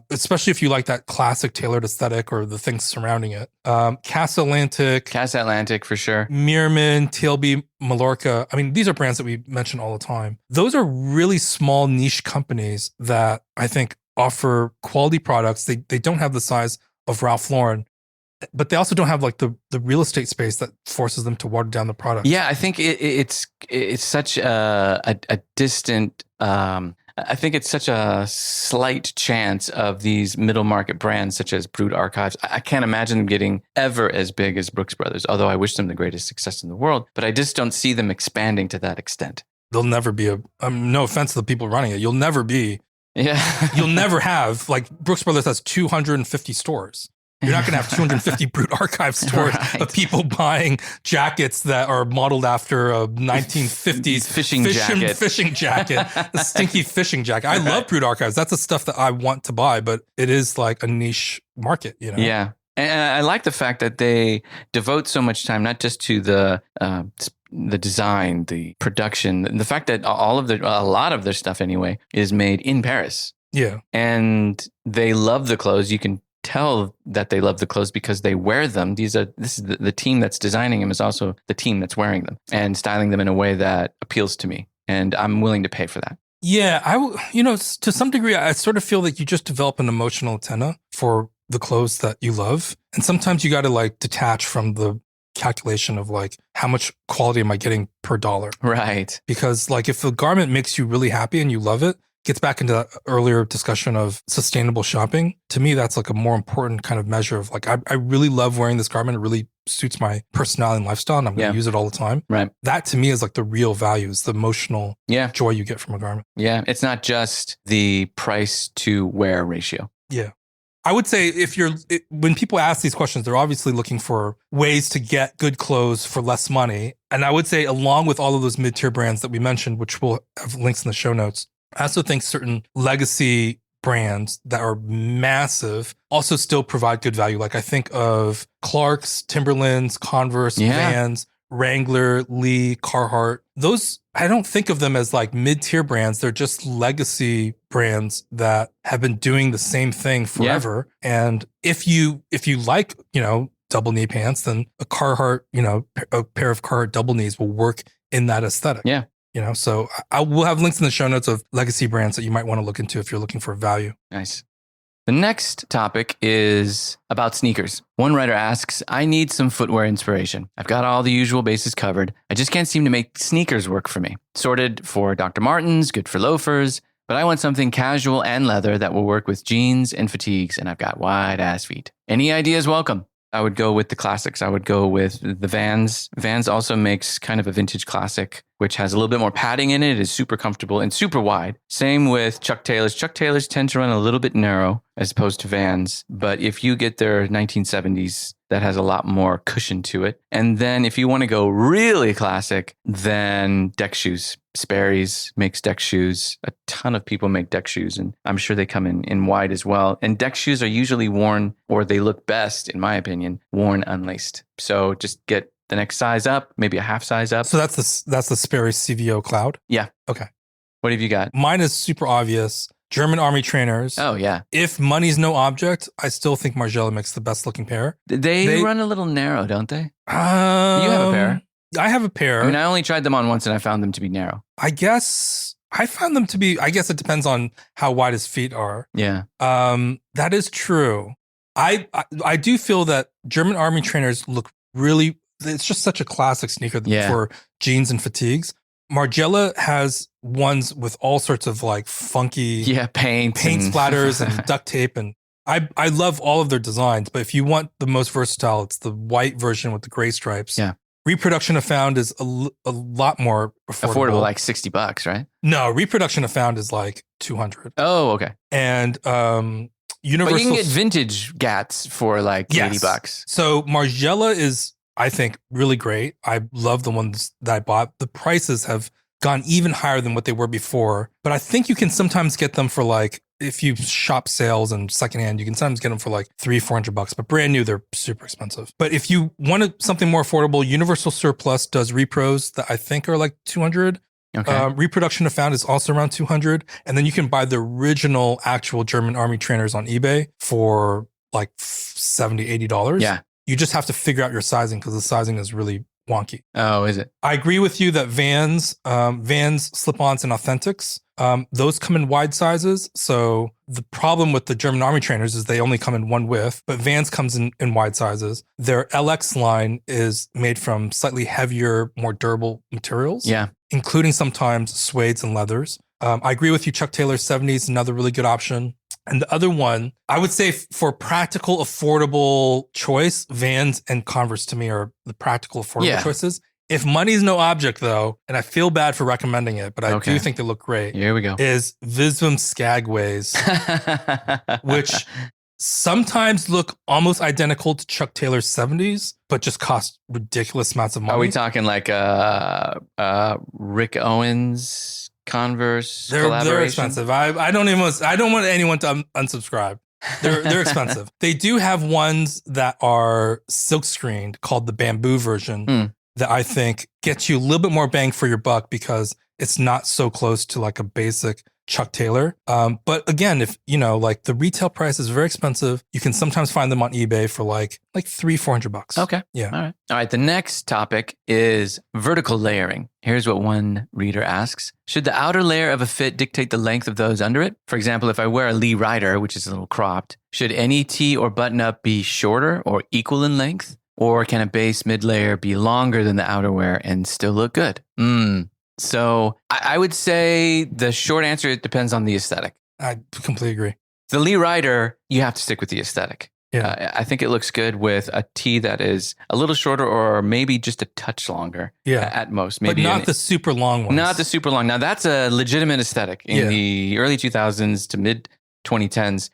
Especially if you like that classic tailored aesthetic or the things surrounding it. Casa Atlantic for sure. Meerman, TLB, Mallorca. I mean, these are brands that we mention all the time. Those are really small niche companies that I think offer quality products. They don't have the size of Ralph Lauren, but they also don't have like the real estate space that forces them to water down the product. Yeah, I think it's such a distant. I think it's such a slight chance of these middle market brands such as Brut Archives. I can't imagine them getting ever as big as Brooks Brothers, although I wish them the greatest success in the world. But I just don't see them expanding to that extent. They'll never be no offense to the people running it. You'll never be. Yeah. You'll never have, like, Brooks Brothers has 250 stores. You're not going to have 250 Brut Archive stores of people buying jackets that are modeled after a 1950s fishing jacket, a stinky fishing jacket. I love Brut Archives. That's the stuff that I want to buy, but it is like a niche market, Yeah. And I like the fact that they devote so much time, not just to the design, the production, the fact that a lot of their stuff anyway is made in Paris. Yeah. And they love the clothes. You can tell that they love the clothes because they wear them. This is the team that's designing them is also the team that's wearing them and styling them in a way that appeals to me. And I'm willing to pay for that. Yeah. To some degree, I sort of feel that you just develop an emotional antenna for the clothes that you love. And sometimes you got to like detach from the calculation of like, how much quality am I getting per dollar? Right. Because like if the garment makes you really happy and you love it, gets back into that earlier discussion of sustainable shopping. To me, that's like a more important kind of measure of like, I really love wearing this garment. It really suits my personality and lifestyle, and I'm going to use it all the time. Right. That to me is like the real value, is the emotional joy you get from a garment. Yeah. It's not just the price to wear ratio. Yeah. I would say when people ask these questions, they're obviously looking for ways to get good clothes for less money. And I would say along with all of those mid-tier brands that we mentioned, which we'll have links in the show notes, I also think certain legacy brands that are massive also still provide good value. Like I think of Clark's, Timberland's, Converse, Vans, Wrangler, Lee, Carhartt. Those, I don't think of them as like mid-tier brands. They're just legacy brands that have been doing the same thing forever. Yeah. And if you like, double knee pants, then a Carhartt, a pair of Carhartt double knees will work in that aesthetic. Yeah. So we'll have links in the show notes of legacy brands that you might want to look into if you're looking for value. Nice. The next topic is about sneakers. One writer asks, I need some footwear inspiration. I've got all the usual bases covered. I just can't seem to make sneakers work for me. Sorted for Dr. Martens, good for loafers, but I want something casual and leather that will work with jeans and fatigues, and I've got wide ass feet. Any ideas welcome? I would go with the classics. I would go with the Vans. Vans also makes kind of a vintage classic, which has a little bit more padding in it. It is super comfortable and super wide. Same with Chuck Taylors. Chuck Taylors tend to run a little bit narrow as opposed to Vans. But if you get their 1970s, that has a lot more cushion to it. And then if you want to go really classic, then deck shoes. Sperry's makes deck shoes. A ton of people make deck shoes, and I'm sure they come in wide as well. And deck shoes are usually worn, or they look best, in my opinion, worn unlaced. So just get the next size up, maybe a half size up. So that's the Sperry CVO Cloud? Yeah. Okay. What have you got? Mine is super obvious. German Army trainers. Oh, yeah. If money's no object, I still think Margiela makes the best looking pair. They run a little narrow, don't they? You have a pair. I have a pair. I mean, I only tried them on once and I found them to be narrow. I guess I found them to be, I guess it depends on how wide his feet are. Yeah. That is true. I do feel that German Army trainers look really, it's just such a classic sneaker for jeans and fatigues. Margiela has ones with all sorts of like funky paint splatters and duct tape. And I love all of their designs, but if you want the most versatile, it's the white version with the gray stripes. Yeah. Reproduction of Found is a lot more affordable. Like $60, right? No, Reproduction of Found is like $200. Oh, okay. And Universal. But you can get vintage Gats for like $80. So Margiela is, I think, really great. I love the ones that I bought. The prices have gone even higher than what they were before, but I think you can sometimes get them for like, if you shop sales and secondhand, you can sometimes get them for like $300-400, but brand new, they're super expensive. But if you wanted something more affordable, Universal Surplus does repros that I think are like $200. Okay. Reproduction of Found is also around $200. And then you can buy the original actual German army trainers on eBay for like $70-80. Yeah. You just have to figure out your sizing because the sizing is really wonky. Oh, is it? I agree with you that Vans, slip-ons, and Authentics, those come in wide sizes. So the problem with the German army trainers is they only come in one width, but Vans comes in wide sizes. Their LX line is made from slightly heavier, more durable materials. Yeah. Including sometimes suedes and leathers. I agree with you. Chuck Taylor 70s, another really good option. And the other one, I would say for practical, affordable choice, Vans and Converse to me are the practical, affordable choices. If money's no object, though, and I feel bad for recommending it, but I do think they look great. Here we go. Is Visvim Skagways, which sometimes look almost identical to Chuck Taylor's 70s, but just cost ridiculous amounts of money. Are we talking like Rick Owens Converse collaboration? They're expensive. I don't want anyone to unsubscribe. They're expensive. They do have ones that are silk screened called the bamboo version that I think gets you a little bit more bang for your buck because it's not so close to like a basic Chuck Taylor. But again, if you know, like the retail price is very expensive, you can sometimes find them on eBay for like $300-400. Okay. Yeah. All right. The next topic is vertical layering. Here's what one reader asks. Should the outer layer of a fit dictate the length of those under it? For example, if I wear a Lee Rider, which is a little cropped, should any tee or button up be shorter or equal in length? Or can a base mid layer be longer than the outerwear and still look good? So I would say the short answer, it depends on the aesthetic. I completely agree. The Lee Rider, you have to stick with the aesthetic. Yeah. I think it looks good with a tee that is a little shorter or maybe just a touch longer at most. Maybe but not the super long ones. Not the super long. Now, that's a legitimate aesthetic. In the early 2000s to mid 2010s,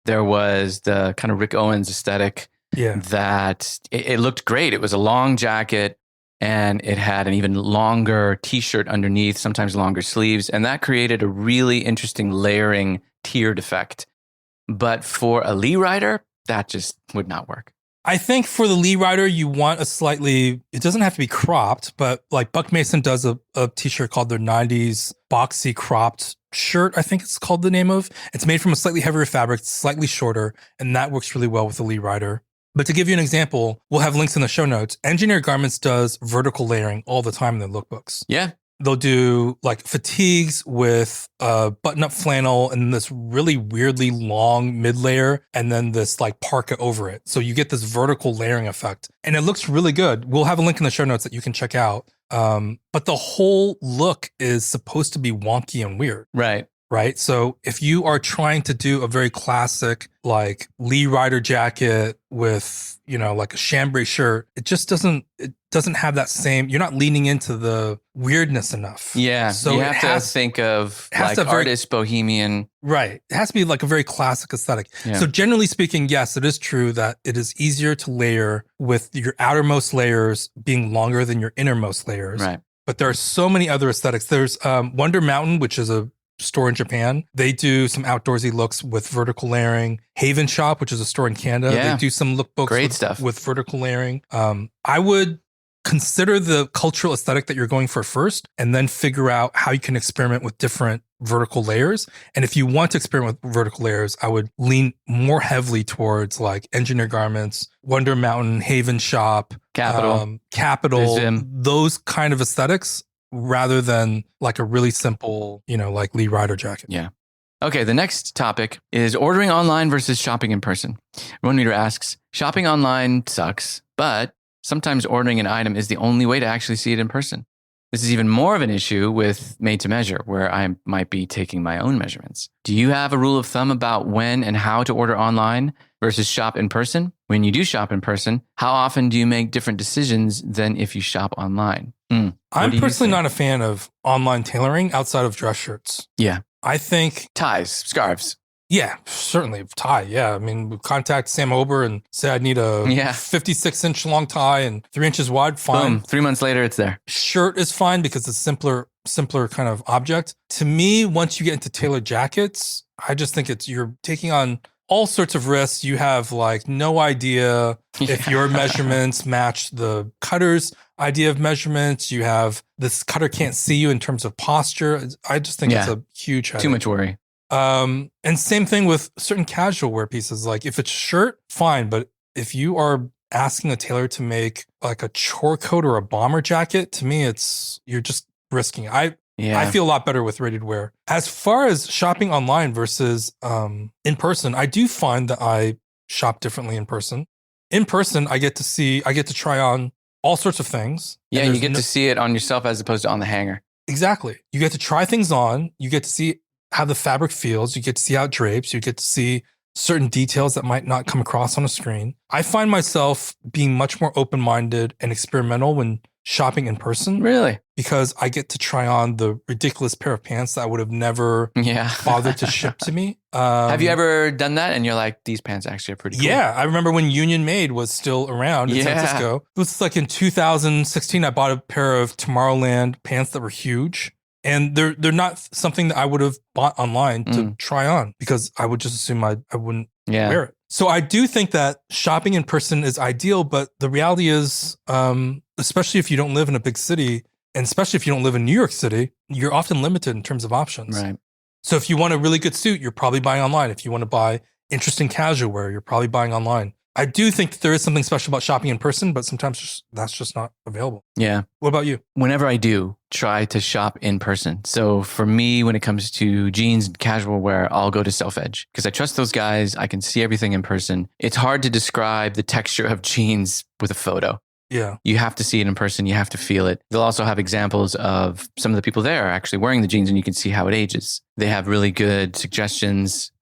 there was the kind of Rick Owens aesthetic that it looked great. It was a long jacket. And it had an even longer t-shirt underneath, sometimes longer sleeves. And that created a really interesting layering tiered effect. But for a Lee Rider, that just would not work. I think for the Lee Rider, you want a slightly, it doesn't have to be cropped, but like Buck Mason does a t-shirt called their 90s boxy cropped shirt, I think it's called the name of. It's made from a slightly heavier fabric, slightly shorter, and that works really well with the Lee Rider. But to give you an example, we'll have links in the show notes. Engineered Garments does vertical layering all the time in their lookbooks. Yeah. They'll do like fatigues with button-up flannel and this really weirdly long mid-layer and then this like parka over it. So you get this vertical layering effect. And it looks really good. We'll have a link in the show notes that you can check out. But the whole look is supposed to be wonky and weird. Right. So if you are trying to do a very classic, like Lee Rider jacket with, you know, like a chambray shirt, it doesn't have that same, you're not leaning into the weirdness enough. Yeah. So you have to think of like artist bohemian. Right. It has to be like a very classic aesthetic. Yeah. So generally speaking, yes, it is true that it is easier to layer with your outermost layers being longer than your innermost layers. Right. But there are so many other aesthetics. There's Wonder Mountain, which is a store in Japan. They do some outdoorsy looks with vertical layering. Haven Shop, which is a store in Canada, they do some lookbooks with vertical layering. I would consider the cultural aesthetic that you're going for first, and then figure out how you can experiment with different vertical layers. And if you want to experiment with vertical layers, I would lean more heavily towards like Engineered Garments, Wonder Mountain, Haven Shop, Capital, those kind of aesthetics, rather than like a really simple, you know, like Lee Rider jacket. Yeah. Okay, the next topic is ordering online versus shopping in person. One reader asks, shopping online sucks, but sometimes ordering an item is the only way to actually see it in person. This is even more of an issue with made to measure, where I might be taking my own measurements. Do you have a rule of thumb about when and how to order online versus shop in person? When you do shop in person, how often do you make different decisions than if you shop online? I'm personally not a fan of online tailoring outside of dress shirts. Yeah. I think ties, scarves. Yeah, certainly tie. Yeah, I mean, we contact Sam Ober and say I need a 56-inch long tie and 3 inches wide. Fine. Boom. 3 months later, it's there. Shirt is fine because it's simpler kind of object. To me, once you get into tailored jackets, I just think you're taking on all sorts of risks. You have like no idea if your measurements match the cutter's idea of measurements. You have this cutter can't see you in terms of posture. I just think it's a huge headache. Too much worry. And same thing with certain casual wear pieces. Like if it's shirt, fine. But if you are asking a tailor to make like a chore coat or a bomber jacket, to me, you're just risking it. I feel a lot better with ready to wear. As far as shopping online versus in person, I do find that I shop differently in person. In person, I get to try on all sorts of things. Yeah, you get to see it on yourself as opposed to on the hanger. Exactly. You get to try things on. You get to see how the fabric feels. You get to see how it drapes. You get to see certain details that might not come across on a screen. I find myself being much more open-minded and experimental when shopping in person. Really? Because I get to try on the ridiculous pair of pants that I would have never bothered to ship to me. Have you ever done that? And you're like, these pants actually are pretty cool. Yeah. I remember when Union Made was still around in San Francisco. It was like in 2016, I bought a pair of Tomorrowland pants that were huge. And they're not something that I would have bought online to try on because I would just assume I wouldn't wear it. So I do think that shopping in person is ideal, but the reality is, especially if you don't live in a big city, and especially if you don't live in New York City, you're often limited in terms of options. Right. So if you want a really good suit, you're probably buying online. If you want to buy interesting casual wear, you're probably buying online. I do think that there is something special about shopping in person, but sometimes that's just not available. Yeah. What about you? Whenever I do, try to shop in person. So for me, when it comes to jeans and casual wear, I'll go to Self-Edge because I trust those guys. I can see everything in person. It's hard to describe the texture of jeans with a photo. Yeah. You have to see it in person. You have to feel it. They'll also have examples of some of the people there actually wearing the jeans and you can see how it ages. They have really good suggestions.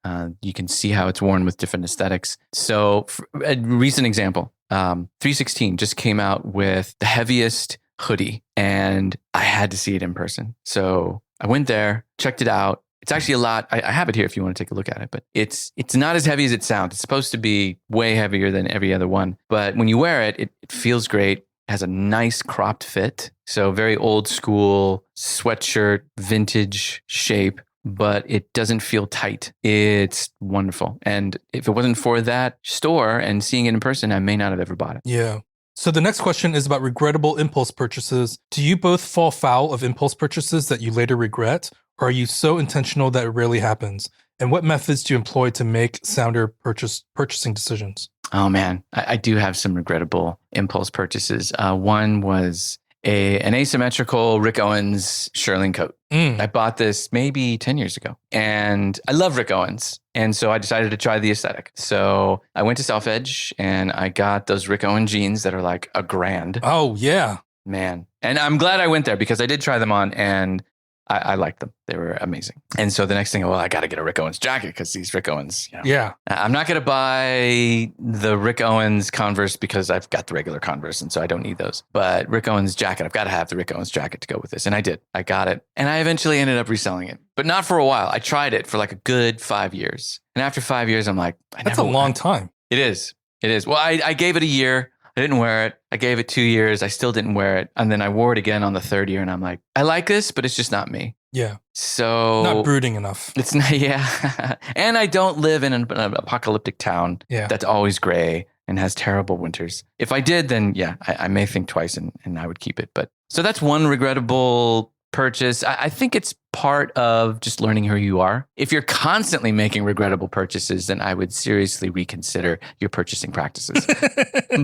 You can see how it's worn with different aesthetics. So a recent example, 316 just came out with the heaviest hoodie and I had to see it in person. So I went there, checked it out. It's actually a lot. I have it here if you want to take a look at it, but it's not as heavy as it sounds. It's supposed to be way heavier than every other one. But when you wear it, it feels great. It has a nice cropped fit. So very old school sweatshirt, vintage shape, but it doesn't feel tight. It's wonderful. And if it wasn't for that store and seeing it in person, I may not have ever bought it. Yeah. So the next question is about regrettable impulse purchases. Do you both fall foul of impulse purchases that you later regret? Or are you so intentional that it rarely happens? And what methods do you employ to make sounder purchasing decisions? Oh man, I do have some regrettable impulse purchases. One was an asymmetrical Rick Owens shearling coat. I bought this maybe 10 years ago and I love Rick Owens. And so I decided to try the aesthetic. So I went to Self-Edge and I got those Rick Owens jeans that are like $1,000. Oh yeah, man. And I'm glad I went there because I did try them on and I liked them. They were amazing. And so the next thing, I got to get a Rick Owens jacket because these Rick Owens, Yeah. I'm not going to buy the Rick Owens Converse because I've got the regular Converse and so I don't need those. But Rick Owens jacket, I've got to have the Rick Owens jacket to go with this. And I did. I got it. And I eventually ended up reselling it, but not for a while. I tried it for like a good 5 years. And after 5 years, I'm like, that's a long time. It is. It is. Well, I gave it a year. I didn't wear it. I gave it 2 years. I still didn't wear it. And then I wore it again on the third year. And I'm like, I like this, but it's just not me. Yeah. So not brooding enough. It's not, yeah. And I don't live in an apocalyptic town that's always gray and has terrible winters. If I did, then I may think twice and I would keep it. But so that's one regrettable purchase. I think it's part of just learning who you are. If you're constantly making regrettable purchases, then I would seriously reconsider your purchasing practices.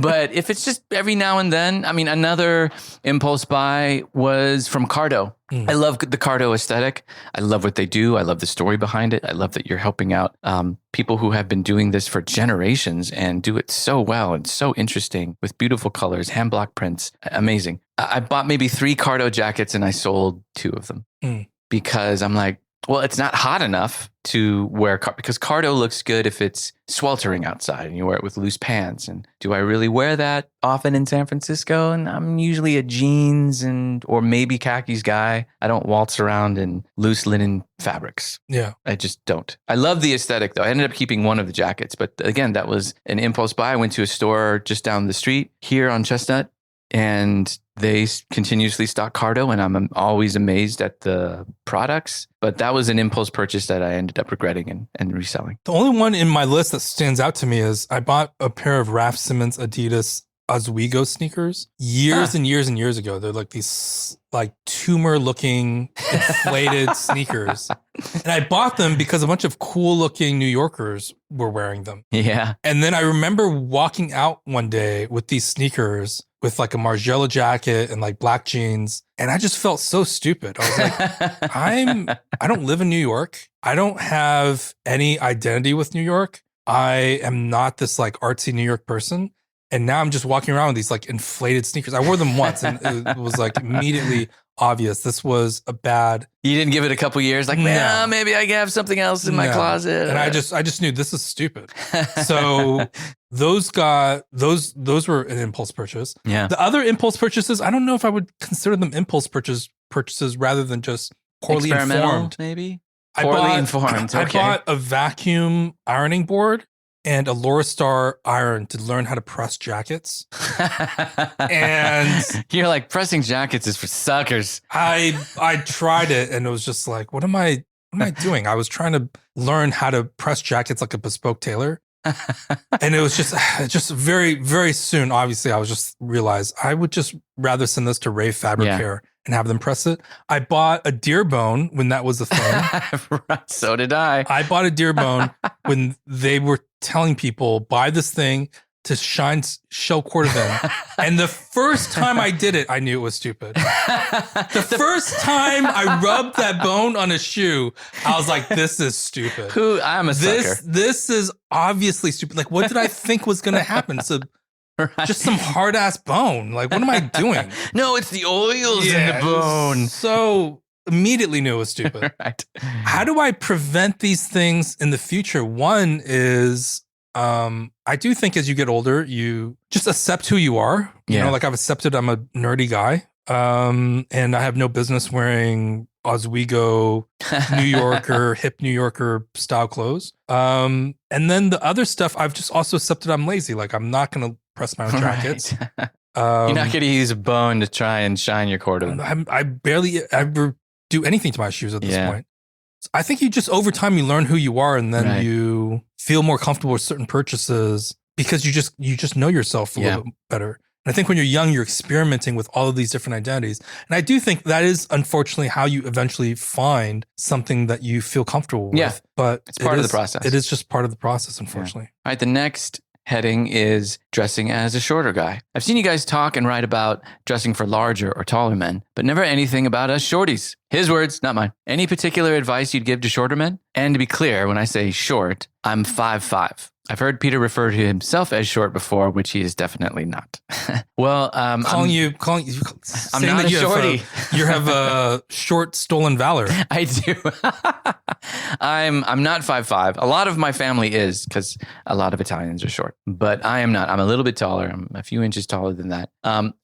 But if it's just every now and then, I mean, another impulse buy was from Cardo. I love the Cardo aesthetic. I love what they do. I love the story behind it. I love that you're helping out people who have been doing this for generations and do it so well and so interesting with beautiful colors, hand block prints. Amazing. I bought maybe 3 Cardo jackets and I sold 2 of them because I'm like, well, it's not hot enough to wear because Cardo looks good if it's sweltering outside and you wear it with loose pants. And do I really wear that often in San Francisco? And I'm usually a jeans or maybe khakis guy. I don't waltz around in loose linen fabrics. Yeah. I just don't. I love the aesthetic though. I ended up keeping one of the jackets, but again, that was an impulse buy. I went to a store just down the street here on Chestnut, and they continuously stock Cardo, and I'm always amazed at the products. But that was an impulse purchase that I ended up regretting and reselling. The only one in my list that stands out to me is I bought a pair of Raf Simons Adidas Oswego sneakers years and years and years ago. They're like these like tumor looking inflated sneakers. And I bought them because a bunch of cool looking New Yorkers were wearing them. Yeah. And then I remember walking out one day with these sneakers with like a Margiela jacket and like black jeans. And I just felt so stupid. I was like, I don't live in New York. I don't have any identity with New York. I am not this like artsy New York person. And now I'm just walking around with these like inflated sneakers. I wore them once and it was like immediately obvious. This was a bad. You didn't give it a couple years like, no, maybe I can have something else in my closet. And I just knew this is stupid. So those were an impulse purchase. Yeah. The other impulse purchases, I don't know if I would consider them impulse purchases rather than just poorly informed. Maybe? Poorly informed. Okay. I bought a vacuum ironing board and a Lorastar iron to learn how to press jackets. And you're like, pressing jackets is for suckers. I tried it and it was just like, what am I doing? I was trying to learn how to press jackets like a bespoke tailor. And it was just very, very soon, obviously, I was just realized I would just rather send this to Rave Fabric Care and have them press it. I bought a deer bone when that was a thing. So did I. I bought a deer bone when they were telling people, buy this thing to shine shell cordovan. And the first time I did it, I knew it was stupid. The first time I rubbed that bone on a shoe, I was like, this is stupid. I'm a sucker. This is obviously stupid. Like, what did I think was going to happen? So just some hard ass bone. Like, what am I doing? No, it's the oils in the bone. So immediately knew it was stupid. Right. How do I prevent these things in the future? One is, I do think as you get older, you just accept who you are. You know, like I've accepted I'm a nerdy guy. And I have no business wearing Oswego, New Yorker, hip New Yorker style clothes. And then the other stuff, I've just also accepted I'm lazy. Like I'm not going to press my own jackets. Right. You're not going to use a bone to try and shine your cordovan. I barely ever do anything to my shoes at this point. I think you just over time you learn who you are, and then you feel more comfortable with certain purchases because you just know yourself a little bit better. And I think when you're young, you're experimenting with all of these different identities. And I do think that is unfortunately how you eventually find something that you feel comfortable with. But it's part of the process. It is just part of the process, unfortunately. All right, the next heading is dressing as a shorter guy. I've seen you guys talk and write about dressing for larger or taller men, but never anything about us shorties. His words, not mine. Any particular advice you'd give to shorter men? And to be clear, when I say short, I'm 5'5". I've heard Peter refer to himself as short before, which he is definitely not. Well, calling you. I'm not a shorty. You have a short stolen valor. I do. I'm not 5'5". A lot of my family is because a lot of Italians are short, but I am not. I'm a little bit taller. I'm a few inches taller than that.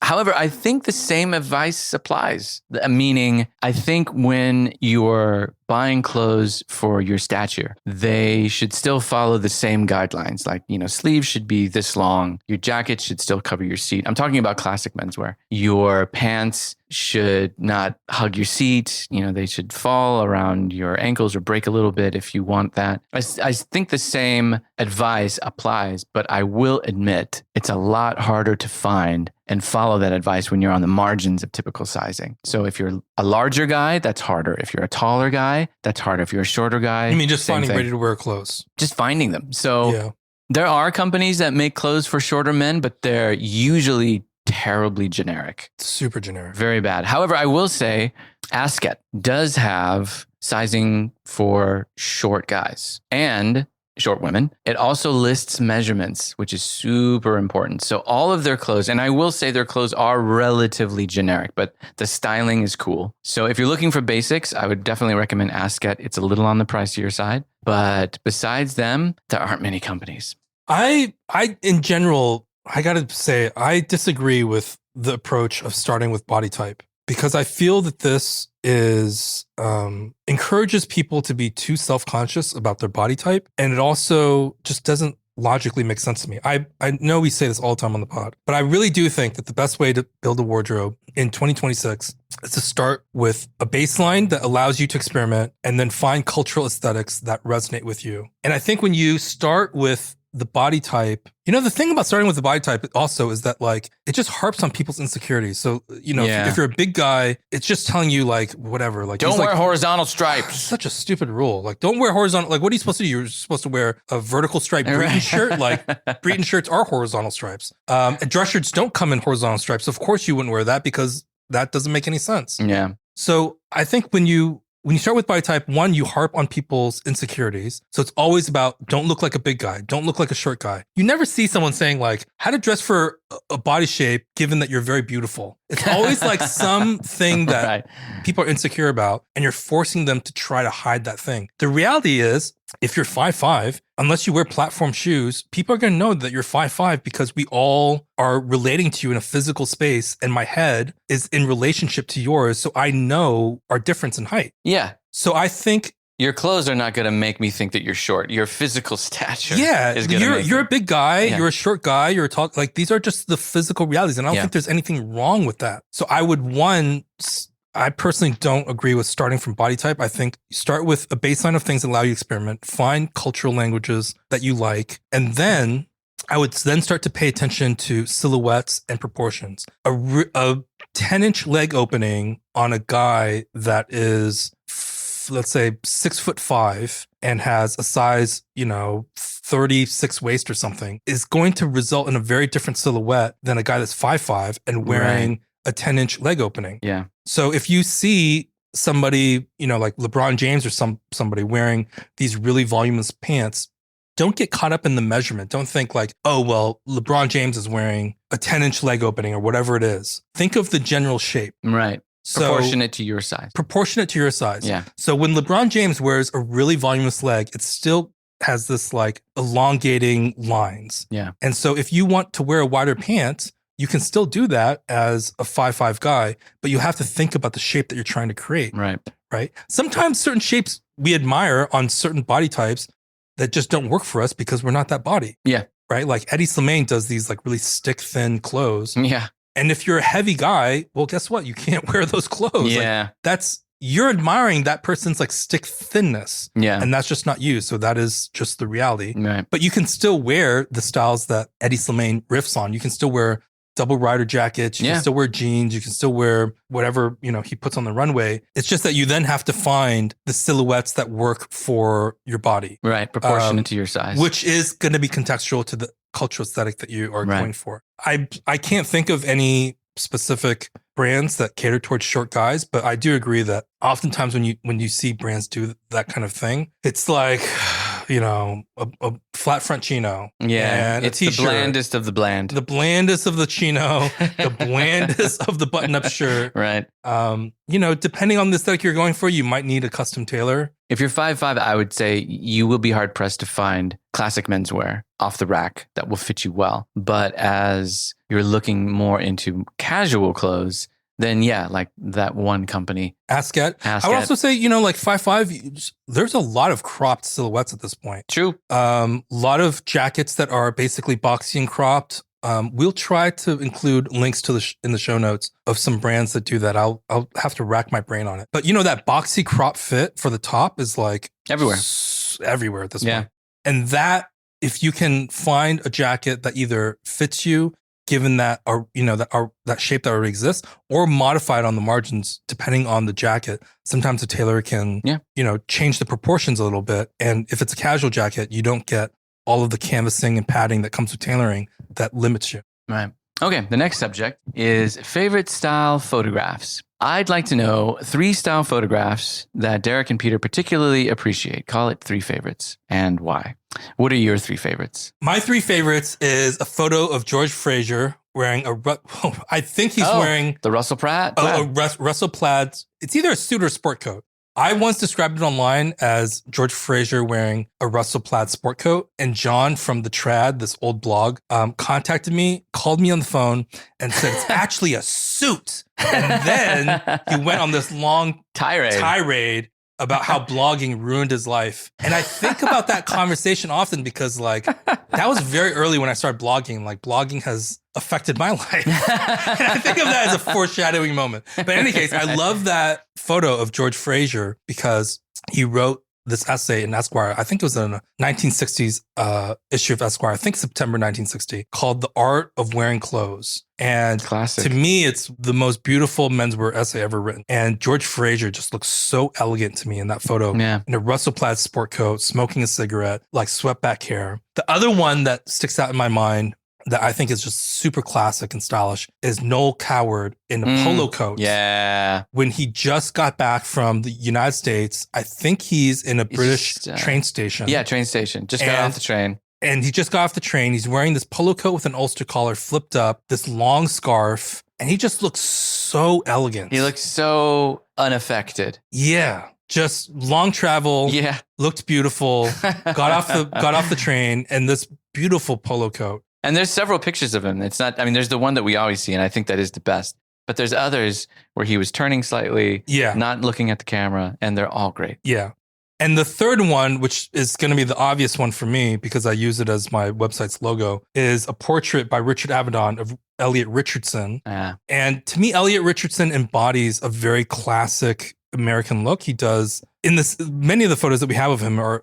However, I think the same advice applies. Meaning, I think when you're buying clothes for your stature, they should still follow the same guidelines. Like, sleeves should be this long. Your jacket should still cover your seat. I'm talking about classic menswear. Your pants should not hug your seat. They should fall around your ankles or break a little bit if you want that. I think the same advice applies, but I will admit it's a lot harder to find and follow that advice when you're on the margins of typical sizing. So if you're a larger guy, that's harder. If you're a taller guy, that's harder. If you're a shorter guy, I mean, just same finding thing. ready to wear clothes. Just finding them. So Yeah. there are companies that make clothes for shorter men, but they're usually terribly generic. Super generic. Very bad. However, I will say Asket does have sizing for short guys and short women. It also lists measurements, which is super important. So all of their clothes, and I will say their clothes are relatively generic, but the styling is cool. So if you're looking for basics, I would definitely recommend Asket. It's a little on the pricier side, but besides them, there aren't many companies. I in general, I got to say, I disagree with the approach of starting with body type because I feel that this is encourages people to be too self-conscious about their body type. And it also just doesn't logically make sense to me. I know we say this all the time on the pod, but I really do think that the best way to build a wardrobe in 2026 is to start with a baseline that allows you to experiment and then find cultural aesthetics that resonate with you. And I think when you start with the body type, the thing about starting with the body type also is that like it just harps on people's insecurities. So, if you're a big guy, it's just telling you like whatever, like don't wear horizontal stripes. Such a stupid rule. Like don't wear horizontal. Like what are you supposed to do? You're supposed to wear a vertical stripe Breton shirt. Like Breton shirts are horizontal stripes. And dress shirts don't come in horizontal stripes. Of course you wouldn't wear that because that doesn't make any sense. Yeah. So I think when you start with body type, one, you harp on people's insecurities. So it's always about don't look like a big guy, don't look like a short guy. You never see someone saying like how to dress for a body shape given that you're very beautiful. It's always like something that people are insecure about and you're forcing them to try to hide that thing. The reality is if you're 5'5", unless you wear platform shoes, people are going to know that you're 5'5" because we all are relating to you in a physical space and my head is in relationship to yours. So I know our difference in height. Yeah. So I think your clothes are not going to make me think that you're short. Your physical stature is going to you're a big guy, Yeah. you're a short guy, you're a tall, like these are just the physical realities. And I don't think there's anything wrong with that. So I personally don't agree with starting from body type. I think start with a baseline of things that allow you to experiment, find cultural languages that you like, and then I would then start to pay attention to silhouettes and proportions. A 10-inch leg opening on a guy that is, let's say, 6'5" and has a size, 36 waist or something is going to result in a very different silhouette than a guy that's 5'5" and wearing a 10-inch leg opening. Yeah. So if you see somebody, like LeBron James or somebody wearing these really voluminous pants, don't get caught up in the measurement. Don't think like, oh, well, LeBron James is wearing a 10-inch leg opening or whatever it is. Think of the general shape. Right. So, proportionate to your size. Proportionate to your size. Yeah. So when LeBron James wears a really voluminous leg, it still has this like elongating lines. Yeah. And so if you want to wear a wider pant, you can still do that as a 5'5" guy, but you have to think about the shape that you're trying to create. Right. Right. Sometimes certain shapes we admire on certain body types that just don't work for us because we're not that body. Yeah. Right. Like Eddie Slimane does these like really stick thin clothes. Yeah. And if you're a heavy guy, well, guess what? You can't wear those clothes. Yeah. Like, you're admiring that person's like stick thinness. Yeah. And that's just not you. So that is just the reality. Right. But you can still wear the styles that Eddie Slimane riffs on. You can still wear double rider jackets. You can still wear jeans. You can still wear whatever, he puts on the runway. It's just that you then have to find the silhouettes that work for your body. Right. Proportionate to your size. Which is going to be contextual to the cultural aesthetic that you are going for. I can't think of any specific brands that cater towards short guys, but I do agree that oftentimes when you see brands do that kind of thing, it's like, a flat front chino. Yeah. And it's a t-shirt. The blandest of the bland. The blandest of the chino, the blandest of the button-up shirt. Right. Depending on the aesthetic you're going for, you might need a custom tailor. If you're 5'5", I would say you will be hard pressed to find classic menswear off the rack that will fit you well. But as you're looking more into casual clothes, then like that one company. Asket. I would also say, like 5'5", there's a lot of cropped silhouettes at this point. True. A lot of jackets that are basically boxy and cropped. We'll try to include links to in the show notes of some brands that do that. I'll have to rack my brain on it. But that boxy crop fit for the top is like everywhere everywhere at this point. And that if you can find a jacket that either fits you, given that that shape that already exists, or modified on the margins depending on the jacket. Sometimes the tailor can change the proportions a little bit, and if it's a casual jacket, you don't get all of the canvassing and padding that comes with tailoring that limits you. Right. Okay, the next subject is favorite style photographs. I'd like to know 3 style photographs that Derek and Peter particularly appreciate. Call it 3 favorites and why. What are your 3 favorites? My 3 favorites is a photo of George Fraser wearing I think he's wearing the Russell Pratt. A Russell plaid. It's either a suit or a sport coat. I once described it online as George Fraser wearing a Russell plaid sport coat. And John from the Trad, this old blog, contacted me, called me on the phone and said, it's actually a suit. And then he went on this long tirade about how blogging ruined his life. And I think about that conversation often because that was very early when I started blogging. Blogging has affected my life. And I think of that as a foreshadowing moment. But in any case, I love that photo of George Fraser because he wrote this essay in Esquire. I think it was in a 1960s issue of Esquire. I think September 1960, called The Art of Wearing Clothes. And classic. To me, it's the most beautiful menswear essay ever written. And George Fraser just looks so elegant to me in that photo. Yeah. In a Russell plaid sport coat, smoking a cigarette, swept back hair. The other one that sticks out in my mind that I think is just super classic and stylish is Noel Coward in a polo coat. Yeah. When he just got back from the United States, I think he's in a British train station. Yeah, train station. Just got off the train. And he just got off the train. He's wearing this polo coat with an Ulster collar flipped up, this long scarf, and he just looks so elegant. He looks so unaffected. Yeah. Just long travel. Yeah. Looked beautiful. got off the train and this beautiful polo coat. And there's several pictures of him. It's not, there's the one that we always see, and I think that is the best. But there's others where he was turning slightly, not looking at the camera, and they're all great. Yeah. And the third one, which is going to be the obvious one for me because I use it as my website's logo, is a portrait by Richard Avedon of Elliot Richardson. Yeah. And to me, Elliot Richardson embodies a very classic American look. He does many of the photos that we have of him are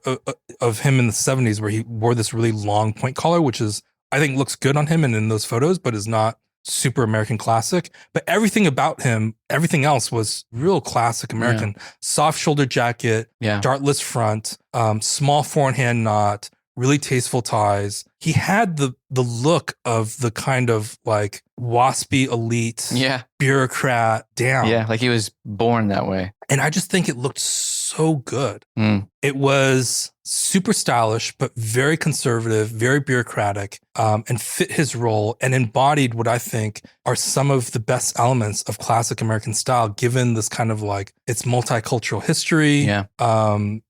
of him in the 70s where he wore this really long point collar, which is, I think, looks good on him and in those photos, but is not super American classic. But everything about him, everything else was real classic American. Yeah. Soft shoulder jacket, dartless front, small 4-in-hand knot, really tasteful ties. He had the look of the kind of waspy elite bureaucrat down. Yeah, like he was born that way. And I just think it looked so good. It was super stylish, but very conservative, very bureaucratic, and fit his role and embodied what I think are some of the best elements of classic American style, given this kind of its multicultural history,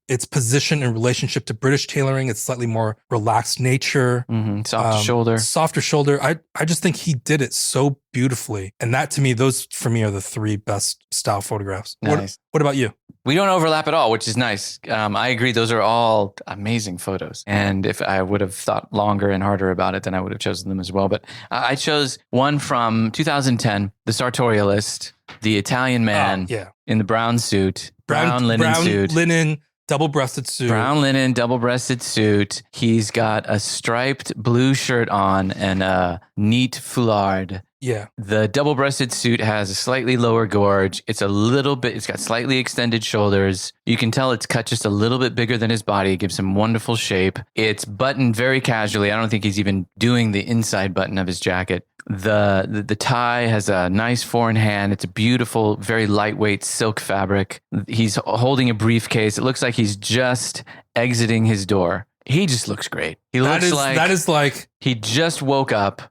its position in relationship to British tailoring, its slightly more relaxed nature. Softer shoulder. I just think he did it so beautifully. And that to me, those for me are the 3 best style photographs. Nice. What about you? We don't overlap at all, which is nice. I agree. Those are all amazing photos. And if I would have thought longer and harder about it, then I would have chosen them as well. But I chose one from 2010, the sartorialist, the Italian man in the brown suit, brown linen double-breasted suit. Brown linen, double-breasted suit. He's got a striped blue shirt on and a neat foulard. Yeah. The double-breasted suit has a slightly lower gorge. It's got slightly extended shoulders. You can tell it's cut just a little bit bigger than his body. It gives him wonderful shape. It's buttoned very casually. I don't think he's even doing the inside button of his jacket. The tie has a nice 4-in-hand. It's a beautiful, very lightweight silk fabric. He's holding a briefcase. It looks like he's just exiting his door. He just looks great. He looks like he just woke up,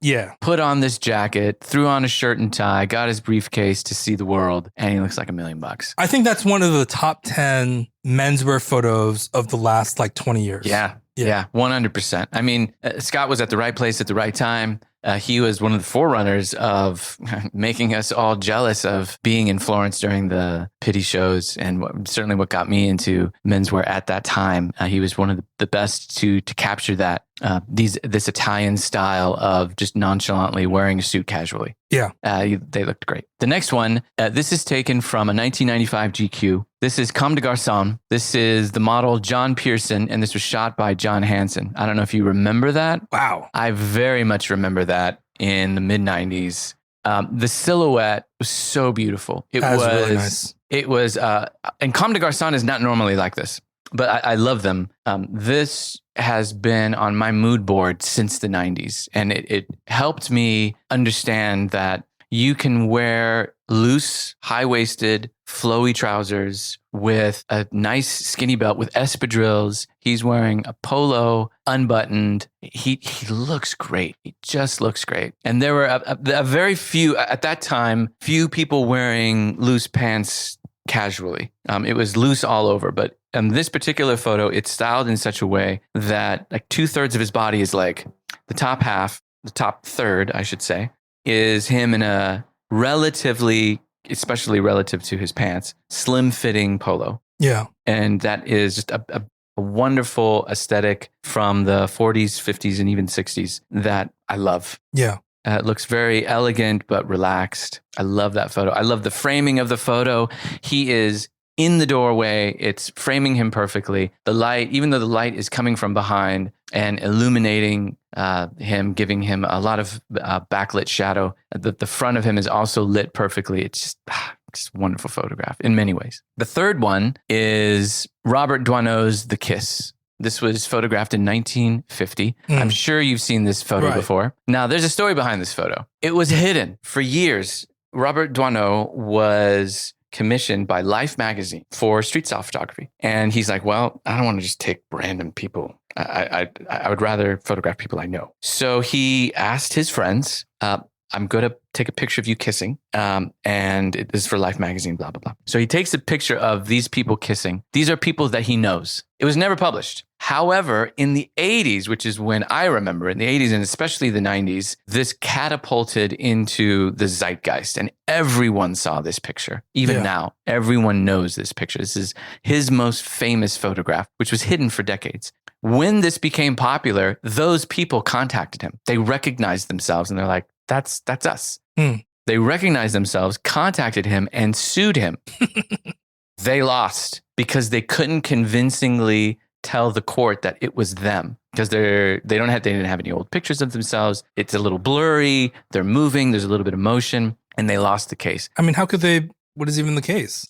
put on this jacket, threw on a shirt and tie, got his briefcase to see the world, and he looks like $1 million. I think that's one of the top 10 menswear photos of the last 20 years. Yeah, 100%. Scott was at the right place at the right time. He was one of the forerunners of making us all jealous of being in Florence during the Pitti shows, and certainly what got me into menswear at that time. He was one of the the best to capture that this Italian style of just nonchalantly wearing a suit casually. Yeah. They looked great. The next one, this is taken from a 1995 GQ. This is Comme des Garçons. This is the model John Pearson, and this was shot by John Hansen. I don't know if you remember that. Wow. I very much remember that in the mid 90s. The silhouette was so beautiful. It was really nice. It was, and Comme des Garçons is not normally like this, but I love them. This has been on my mood board since the 90s, and it helped me understand that you can wear loose, high-waisted, flowy trousers with a nice skinny belt with espadrilles. He's wearing a polo, unbuttoned. He looks great. He just looks great. And there were a very few, at that time, few people wearing loose pants casually. It was loose all over, but this particular photo, it's styled in such a way that like 2/3 of his body is like the top half, the top third, I should say, is him in a relatively, especially relative to his pants, slim fitting polo. Yeah. And that is just a wonderful aesthetic from the 40s, 50s, and even 60s that I love. Yeah. It looks very elegant, but relaxed. I love that photo. I love the framing of the photo. He is in the doorway. It's framing him perfectly. The light, even though the light is coming from behind and illuminating him, giving him a lot of backlit shadow, the front of him is also lit perfectly. It's just a wonderful photograph in many ways. The third one is Robert Doisneau's The Kiss. This was photographed in 1950. I'm sure you've seen this photo before. Now, there's a story behind this photo. It was hidden for years. Robert Doisneau was commissioned by Life magazine for street style photography. And he's like, well, I don't want to just take random people. I would rather photograph people I know. So he asked his friends, I'm going to take a picture of you kissing. And it is for Life magazine, blah, blah, blah. So he takes a picture of these people kissing. These are people that he knows. It was never published. However, in the 80s, which is when I remember, in the 80s and especially the 90s, this catapulted into the zeitgeist and everyone saw this picture. Even now, everyone knows this picture. This is his most famous photograph, which was hidden for decades. When this became popular, those people contacted him. They recognized themselves and they're like, that's us. They recognized themselves, contacted him, and sued him. They lost because they couldn't convincingly tell the court that it was them because they didn't have any old pictures of themselves. It's a little blurry. They're moving. There's a little bit of motion, and they lost the case. I mean, how could they? What is even the case?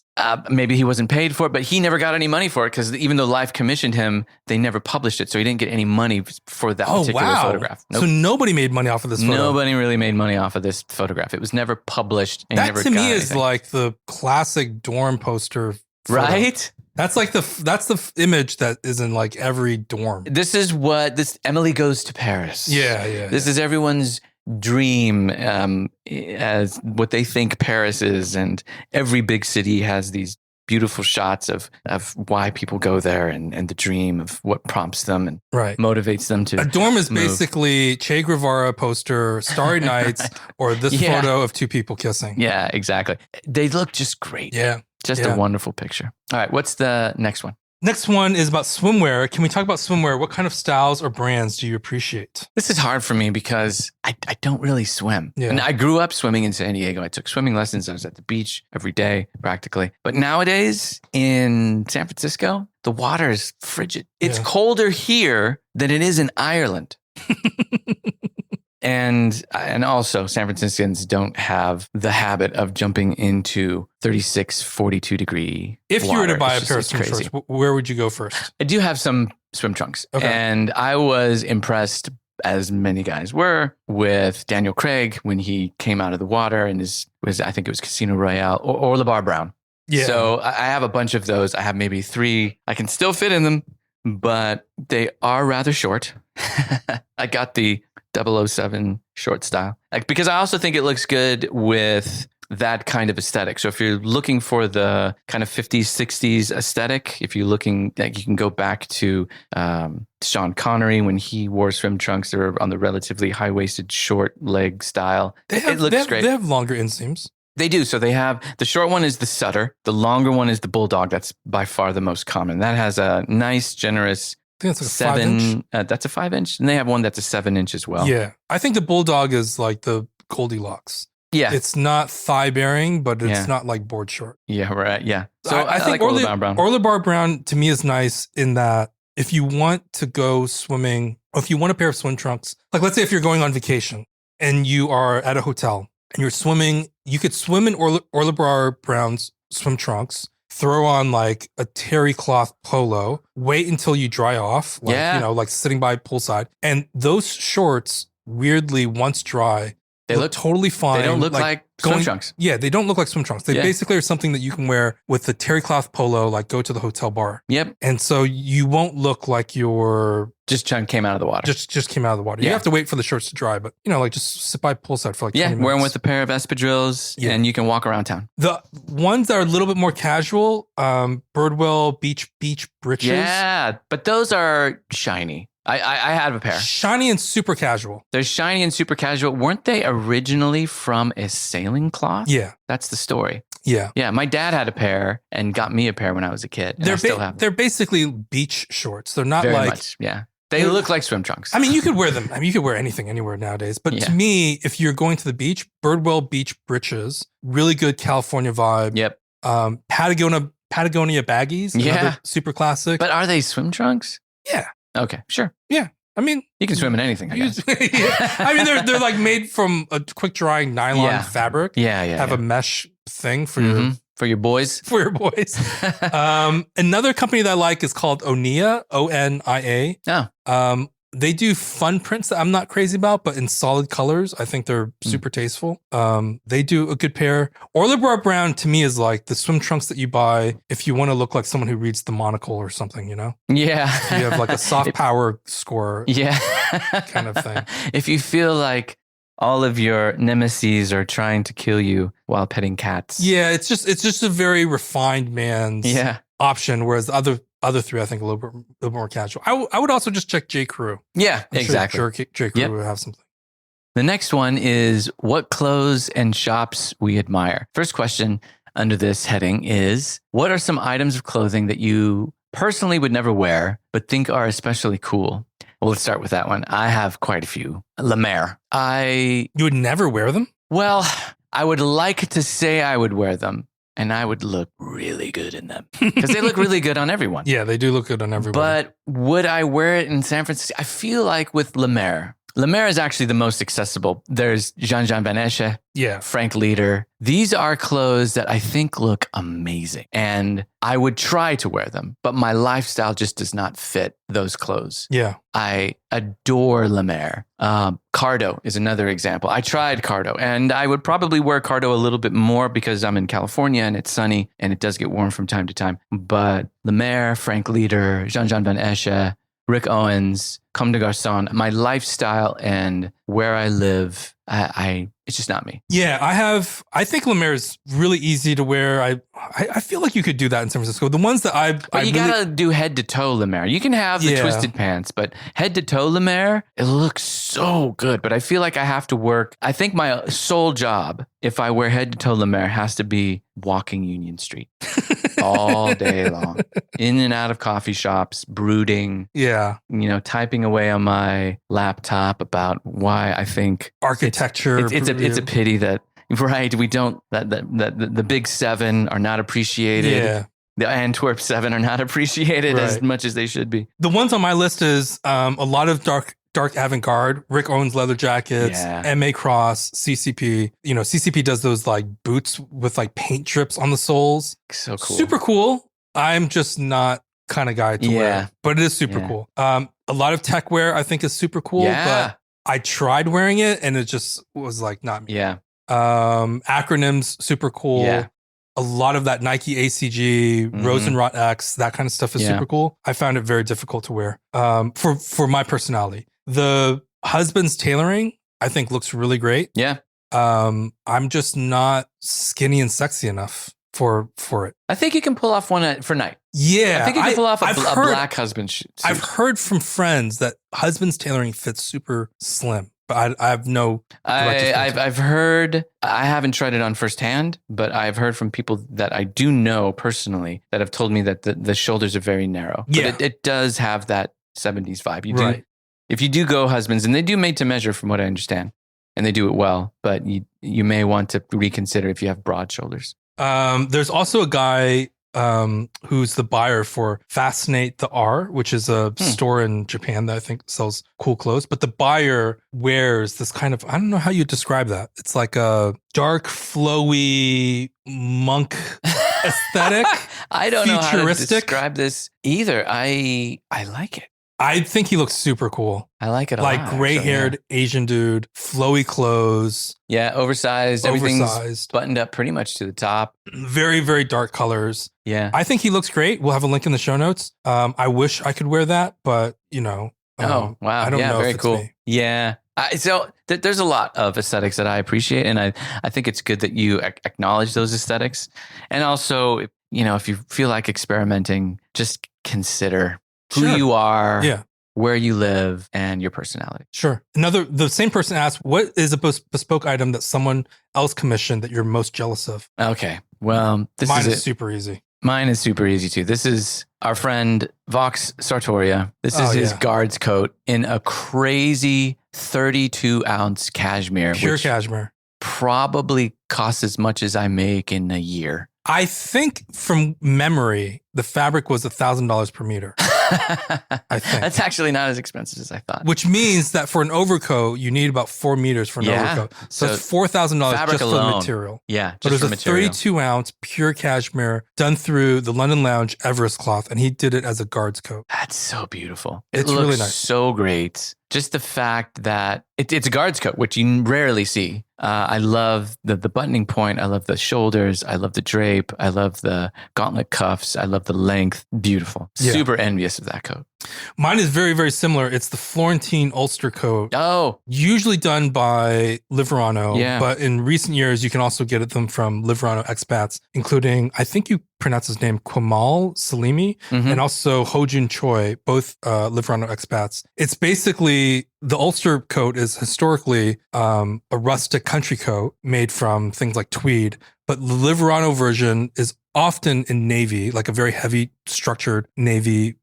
Maybe he wasn't paid for it, but he never got any money for it because even though Life commissioned him, they never published it. So he didn't get any money for that particular photograph. Nope. So nobody made money off of this photo? Nobody really made money off of this photograph. It was never published. And that never to me got is anything. like the classic dorm poster photo. Right? That's like that's the image that is in like every dorm. This is Emily Goes to Paris. Yeah. This is everyone's dream as what they think Paris is, and every big city has these beautiful shots of why people go there and the dream of what prompts them and motivates them to. A dorm is move. basically Che Guevara poster, Starry Nights, or this photo of two people kissing. Yeah, exactly. They look just great. Yeah. Just a wonderful picture. All right, what's the next one? Next one is about swimwear. Can we talk about swimwear? What kind of styles or brands do you appreciate? This is hard for me because I don't really swim. Yeah. And I grew up swimming in San Diego. I took swimming lessons. I was at the beach every day, practically. But nowadays in San Francisco, the water is frigid. It's colder here than it is in Ireland. And also, San Franciscans don't have the habit of jumping into 36, 42 degree If you water. were to buy a It's pair of just swim crazy. shorts, where would you go first? I do have some swim trunks. Okay. And I was impressed, as many guys were, with Daniel Craig when he came out of the water and I think it was Casino Royale or LeVar Brown. Yeah. So I have a bunch of those. I have maybe 3. I can still fit in them, but they are rather short. I got the 007 short style because I also think it looks good with that kind of aesthetic. So if you're looking for the kind of 50s, 60s aesthetic, if you're looking, you can go back to Sean Connery when he wore swim trunks. They were on the relatively high-waisted, short leg style. It looks great. They have longer inseams. They do. So they have, the short one is the Sutter. The longer one is the Bulldog. That's by far the most common. That has a nice, generous think it's like a 5-inch. That's a 5-inch, and they have one that's a 7-inch as well. Yeah, I think the Bulldog is like the Goldilocks. Yeah, it's not thigh bearing, but it's not like board short. Yeah, right. Yeah. So I think like Orla Bar Brown to me is nice in that if you want to go swimming, or if you want a pair of swim trunks, like let's say if you're going on vacation and you are at a hotel and you're swimming, you could swim in Orla Bar Brown's swim trunks, throw on like a terry cloth polo, wait until you dry off, like, like sitting by poolside. And those shorts, weirdly, once dry, they look totally fine. They don't look like swim trunks. Yeah, they don't look like swim trunks. They basically are something that you can wear with the terry cloth polo, like go to the hotel bar. Yep. And so you won't look like you're just came out of the water. Just came out of the water. You have to wait for the shorts to dry, but like just sit by poolside for like 20 minutes. Wear them with a pair of espadrilles and you can walk around town. The ones that are a little bit more casual, Birdwell beach breeches. Yeah, but those are shiny. I have a pair. Shiny and super casual. They're shiny and super casual. Weren't they originally from a sailing cloth? Yeah. That's the story. Yeah. Yeah. My dad had a pair and got me a pair when I was a kid. And I still have them. They're basically beach shorts. They're not Very like... much, yeah. They look like swim trunks. I mean, you could wear them. I mean, you could wear anything anywhere nowadays. But to me, if you're going to the beach, Birdwell beach breeches, really good California vibe. Yep. Patagonia baggies. Yeah. Super classic. But are they swim trunks? Yeah. Okay, sure. Yeah. I mean, you can swim in anything, I guess. I mean, they're like made from a quick drying nylon fabric. Yeah. Have a mesh thing for your boys. For your boys. Another company that I like is called Onia, O-N-I-A. Oh. They do fun prints that I'm not crazy about, but in solid colors. I think they're super tasteful. They do a good pair. Orla Bar Brown to me is like the swim trunks that you buy if you want to look like someone who reads the Monocle or something, Yeah. If you have like a soft power score kind of thing. If you feel like all of your nemesis are trying to kill you while petting cats. Yeah, it's just a very refined man's option, whereas the other three, I think, a little bit more casual. I would also just check J. Crew. Yeah, exactly. Sure J. Crew would have something. The next one is what clothes and shops we admire. First question under this heading is, what are some items of clothing that you personally would never wear, but think are especially cool? Well, let's start with that one. I have quite a few. La Mer. You would never wear them? Well, I would like to say I would wear them. And I would look really good in them because they look really good on everyone. Yeah, they do look good on everyone. But would I wear it in San Francisco? I feel like with La Mer is actually the most accessible. There's Jean Van Esche, Frank Leader. These are clothes that I think look amazing. And I would try to wear them, but my lifestyle just does not fit those clothes. Yeah. I adore La Mer. Cardo is another example. I tried Cardo and I would probably wear Cardo a little bit more because I'm in California and it's sunny and it does get warm from time to time. But La Mer, Frank Leader, Jean Van Esche, Rick Owens, Comme des Garçons, my lifestyle and where I live, it's just not me. Yeah, I think La Mer is really easy to wear. I feel like you could do that in San Francisco. The ones that But you gotta do head to toe La Mer. You can have the twisted pants, but head to toe La Mer, it looks so good. But I feel like I have to work. I think my sole job, if I wear head to toe La Mer, has to be walking Union Street all day long, in and out of coffee shops, brooding. Yeah, typing away on my laptop about why I think architecture. It's a pity that we don't that the big seven are not appreciated. Yeah. The Antwerp 7 are not appreciated as much as they should be. The ones on my list is a lot of dark avant-garde, Rick Owens leather jackets, MA Cross, CCP. CCP does those like boots with like paint drips on the soles. So cool. Super cool. I'm just not kind of guy to wear, but it is super cool. A lot of tech wear I think is super cool, but I tried wearing it and it just was like not me. Yeah. Acronyms, super cool. Yeah. A lot of that Nike ACG, Rosenrot X, that kind of stuff is super cool. I found it very difficult to wear for my personality. The husband's tailoring, I think, looks really great. Yeah. I'm just not skinny and sexy enough for it. I think you can pull off one for night. Yeah. I think you can pull off a black husband suit. I've heard from friends that husband's tailoring fits super slim. But I have no. I've heard. I haven't tried it on firsthand, but I've heard from people that I do know personally that have told me that the shoulders are very narrow. Yeah, but it does have that 70s vibe. Right. If you do go husbands, and they do made to measure from what I understand, and they do it well, but you may want to reconsider if you have broad shoulders. There's also a guy who's the buyer for Fascinate the R, which is a store in Japan that I think sells cool clothes. But the buyer wears this kind of, I don't know how you describe that. It's like a dark, flowy monk aesthetic. I don't know how to describe this either. I like it. I think he looks super cool. I like it a lot. Like gray-haired Asian dude, flowy clothes. Yeah, oversized. Everything's buttoned up pretty much to the top. Very, very dark colors. Yeah. I think he looks great. We'll have a link in the show notes. I wish I could wear that, but oh, wow. I don't know very if it's cool. me. Yeah. So there's a lot of aesthetics that I appreciate, and I think it's good that you acknowledge those aesthetics. And also, if you feel like experimenting, just consider who you are, where you live, and your personality. Sure. The same person asked, what is a bespoke item that someone else commissioned that you're most jealous of? Okay. Well, mine is super easy. Mine is super easy too. This is our friend Vox Sartoria. This is his guard's coat in a crazy 32-ounce cashmere. Pure cashmere. Probably costs as much as I make in a year. I think from memory, the fabric was $1,000 per meter. I think. That's actually not as expensive as I thought. Which means that for an overcoat, you need about 4 meters for an overcoat. So it's $4,000 just alone. for the material. Yeah, but it was a 32-ounce pure cashmere done through the London Lounge Everest cloth, and he did it as a guard's coat. That's so beautiful. It's looks really nice. So great. Just the fact that it's a guard's coat, which you rarely see. I love the buttoning point. I love the shoulders. I love the drape. I love the gauntlet cuffs. I love the length. Beautiful. Yeah. Super envious of that coat. Mine is very, very similar. It's the Florentine Ulster coat. Oh. Usually done by Liverano. Yeah. But in recent years, you can also get them from Liverano expats, including, I think you pronounce his name, Kwamal Salimi, and also Hojun Choi, both Liverano expats. It's basically, the Ulster coat is historically a rustic country coat made from things like tweed, but the Liverano version is often in navy, like a very heavy structured navy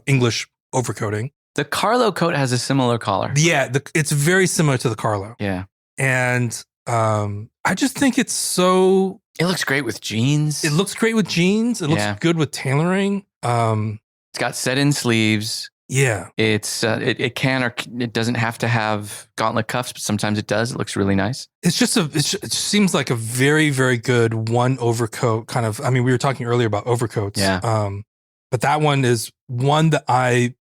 English overcoating. The Carlo coat has a similar collar. Yeah, it's very similar to the Carlo. Yeah. And I just think it's so... It looks great with jeans. It looks great with jeans. It looks good with tailoring. It's got set-in sleeves. Yeah. It's it can or it doesn't have to have gauntlet cuffs, but sometimes it does. It looks really nice. It's just it seems like a very, very good one overcoat kind of. I mean, we were talking earlier about overcoats. Yeah. But that one is one that I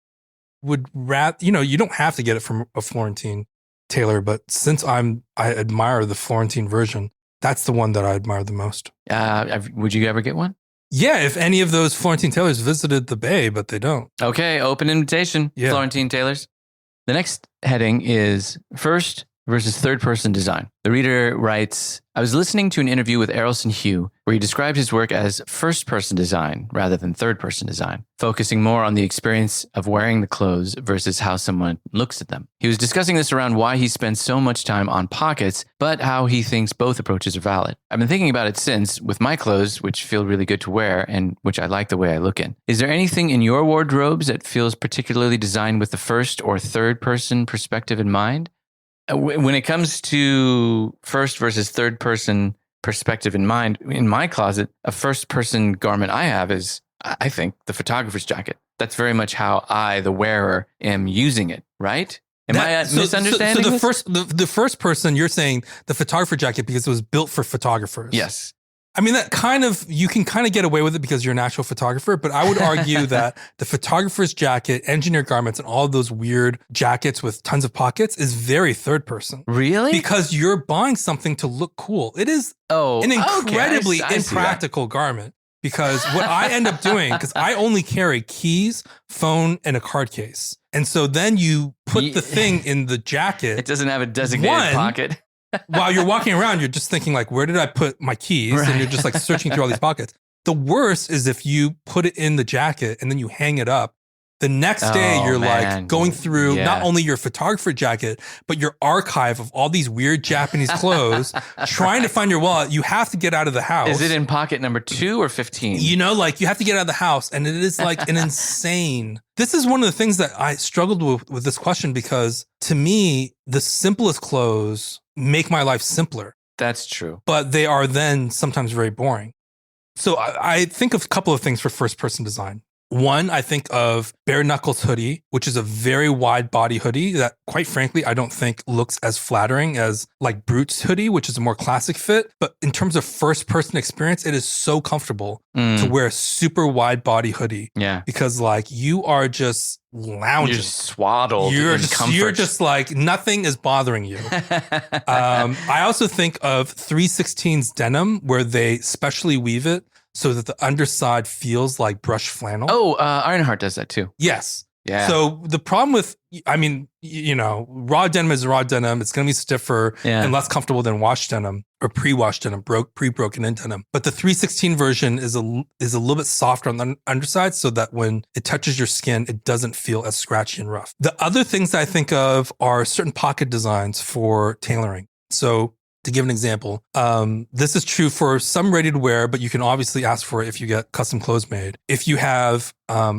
would rather. You don't have to get it from a Florentine tailor, but since I admire the Florentine version, that's the one that I admire the most. Would you ever get one? Yeah, if any of those Florentine tailors visited the Bay, but they don't. Okay, open invitation, Florentine tailors. The next heading is first versus third person design. The reader writes, I was listening to an interview with Errolson Hugh where he described his work as first person design rather than third person design, focusing more on the experience of wearing the clothes versus how someone looks at them. He was discussing this around why he spends so much time on pockets, but how he thinks both approaches are valid. I've been thinking about it since with my clothes, which feel really good to wear and which I like the way I look in. Is there anything in your wardrobes that feels particularly designed with the first or third person perspective in mind? When it comes to first versus third person perspective in mind, in my closet, a first person garment I have is, I think, the photographer's jacket. That's very much how I, the wearer, am using it, right? Am I misunderstanding so this? the first person, you're saying the photographer jacket because it was built for photographers. Yes. I mean, you can kind of get away with it because you're an actual photographer, but I would argue that the photographer's jacket, engineer garments, and all of those weird jackets with tons of pockets is very third person. Really? Because you're buying something to look cool. It is an incredibly impractical garment. Because what I end up doing, because I only carry keys, phone, and a card case. And so then you put the thing in the jacket. It doesn't have a designated pocket. While you're walking around, you're just thinking like, where did I put my keys? Right. And you're just like searching through all these pockets. The worst is if you put it in the jacket and then you hang it up The next day, you're man. like going through Yeah. not only your photographer jacket, but your archive of all these weird Japanese clothes, trying to find your wallet. You have to get out of the house. Is it in pocket number 2 or 15? You know, like you have to get out of the house, and it is like an insane. This is one of the things that I struggled with this question, because to me, the simplest clothes make my life simpler, That's true. but they are then sometimes very boring. So I think of a couple of things for first person design. One, I think of Bare Knuckles hoodie, which is a very wide body hoodie that, quite frankly, I don't think looks as flattering as like Brute's hoodie, which is a more classic fit. But in terms of first person experience, it is so comfortable to wear a super wide body hoodie. Yeah. Because like you are just lounging. You're swaddled in comfort. You're just like nothing is bothering you. I also think of 316's denim, where they specially weave it so that the underside feels like brushed flannel. Oh, Ironheart does that too. Yes. Yeah. So the problem with, I mean, you know, raw denim is raw denim. It's going to be stiffer and less comfortable than washed denim or pre-washed denim, pre-broken in denim. But the 316 version is a little bit softer on the underside, so that when it touches your skin, it doesn't feel as scratchy and rough. The other things that I think of are certain pocket designs for tailoring. So to give an example, this is true for some ready to wear, but you can obviously ask for it if you get custom clothes made. If you have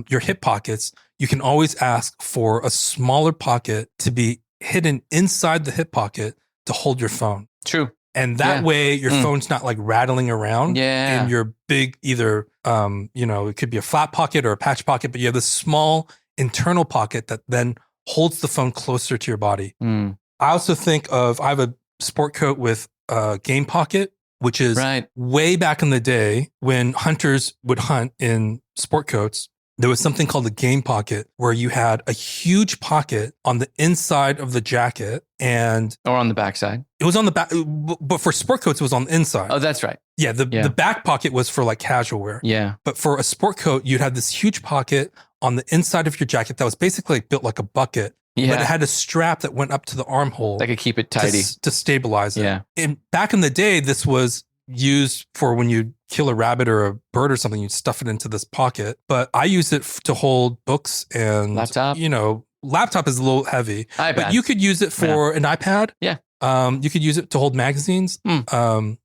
your hip pockets, you can always ask for a smaller pocket to be hidden inside the hip pocket to hold your phone. True. And that way your phone's not like rattling around in your big, either, you know, it could be a flat pocket or a patch pocket, but you have this small internal pocket that then holds the phone closer to your body. I also think of, I have a sport coat with a game pocket, which is way back in the day when hunters would hunt in sport coats. There was something called a game pocket, where you had a huge pocket on the inside of the jacket, and or on the backside. It was on the back, but for sport coats, it was on the inside. Oh, that's right. Yeah, the back pocket was for like casual wear. Yeah. But for a sport coat, you'd have this huge pocket on the inside of your jacket that was basically built like a bucket. Yeah. But it had a strap that went up to the armhole. That could keep it tidy. To stabilize it. Yeah. And back in the day, this was used for when you kill a rabbit or a bird or something, you'd stuff it into this pocket. But I use it to hold books and laptop. You know, laptop is a little heavy. iPad. But you could use it for an iPad. Yeah. You could use it to hold magazines.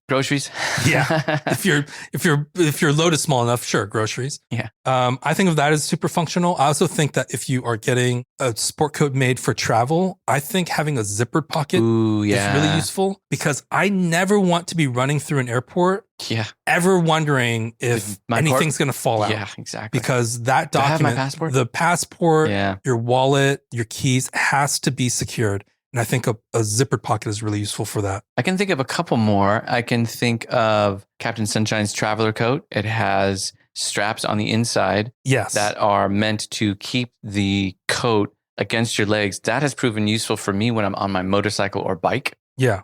Groceries. Yeah. if your load is small enough, sure, groceries. Yeah. I think of that as super functional. I also think that if you are getting a sport coat made for travel, I think having a zippered pocket is really useful, because I never want to be running through an airport ever wondering if anything's going to fall out. Yeah, exactly. Because that document, I have my passport? The passport, your wallet, your keys has to be secured. And I think a zippered pocket is really useful for that. I can think of a couple more. I can think of Captain Sunshine's traveler coat. It has straps on the inside that are meant to keep the coat against your legs. That has proven useful for me when I'm on my motorcycle or bike. Yeah.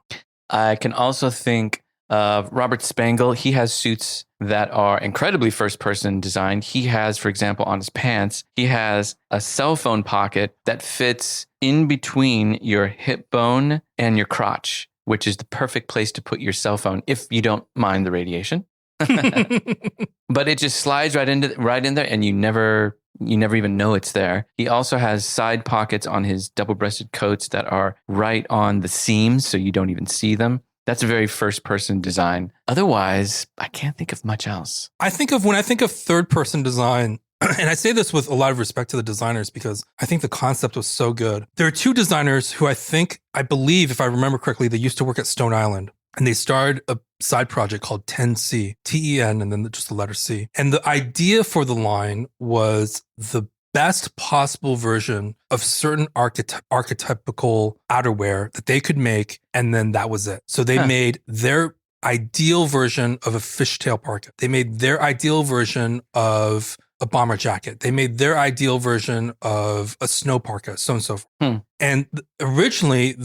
I can also think of Robert Spangle. He has suits that are incredibly first-person designed. He has, for example, on his pants, he has a cell phone pocket that fits in between your hip bone and your crotch, which is the perfect place to put your cell phone if you don't mind the radiation. But it just slides right in there, and you never even know it's there. He also has side pockets on his double-breasted coats that are right on the seams, so you don't even see them. That's a very first-person design. Otherwise, I can't think of much else. When I think of third-person design, and I say this with a lot of respect to the designers, because I think the concept was so good. There are two designers who I believe, if I remember correctly, they used to work at Stone Island. And they started a side project called 10C, Ten, and then just the letter C. And the idea for the line was the best possible version of certain archetypical outerwear that they could make, and then that was it. So they made their ideal version of a fishtail parka. They made their ideal version of a bomber jacket. They made their ideal version of a snow parka, so on and so forth. And originally,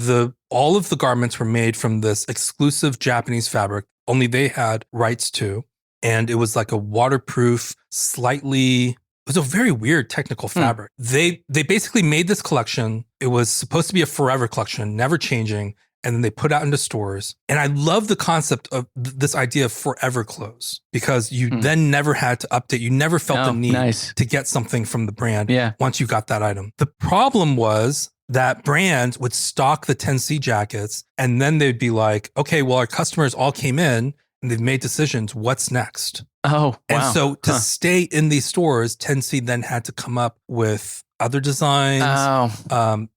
all of the garments were made from this exclusive Japanese fabric, only they had rights to. And it was like a waterproof, it was a very weird technical fabric. They basically made this collection. It was supposed to be a forever collection, never changing. and then they put out into stores. And I love the concept of this idea of forever clothes because you then never had to update. You never felt the need to get something from the brand once you got that item. The problem was that brands would stock the 10C jackets and then they'd be like, okay, well, our customers all came in and they've made decisions. What's next? Oh, wow. And so to stay in these stores, 10C then had to come up with other designs,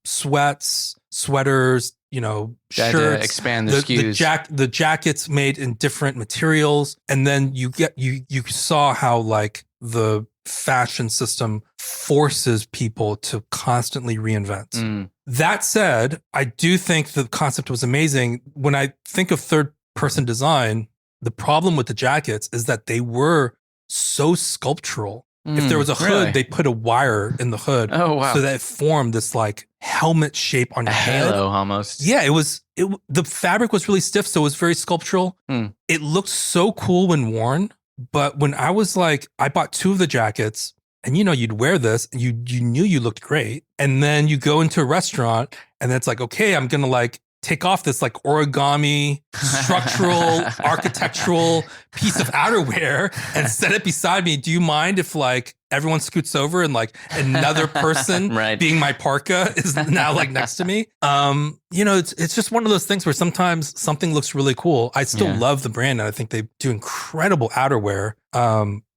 sweats, sweaters, shirts, to expand the SKUs. The jackets made in different materials. And then you saw how like the fashion system forces people to constantly reinvent. That said, I do think the concept was amazing. When I think of third-person design, the problem with the jackets is that they were so sculptural. If there was a hood, they put a wire in the hood so that it formed this like helmet shape on your head. Halo almost. Yeah, the fabric was really stiff, so it was very sculptural. It looked so cool when worn, but when I was like, I bought 2 of the jackets and you'd wear this and you knew you looked great. And then you go into a restaurant and it's like, okay, I'm going to like take off this like origami, structural, architectural piece of outerwear and set it beside me. Do you mind if like everyone scoots over and like another person being my parka is now like next to me? It's just one of those things where sometimes something looks really cool. I still love the brand and I think they do incredible outerwear.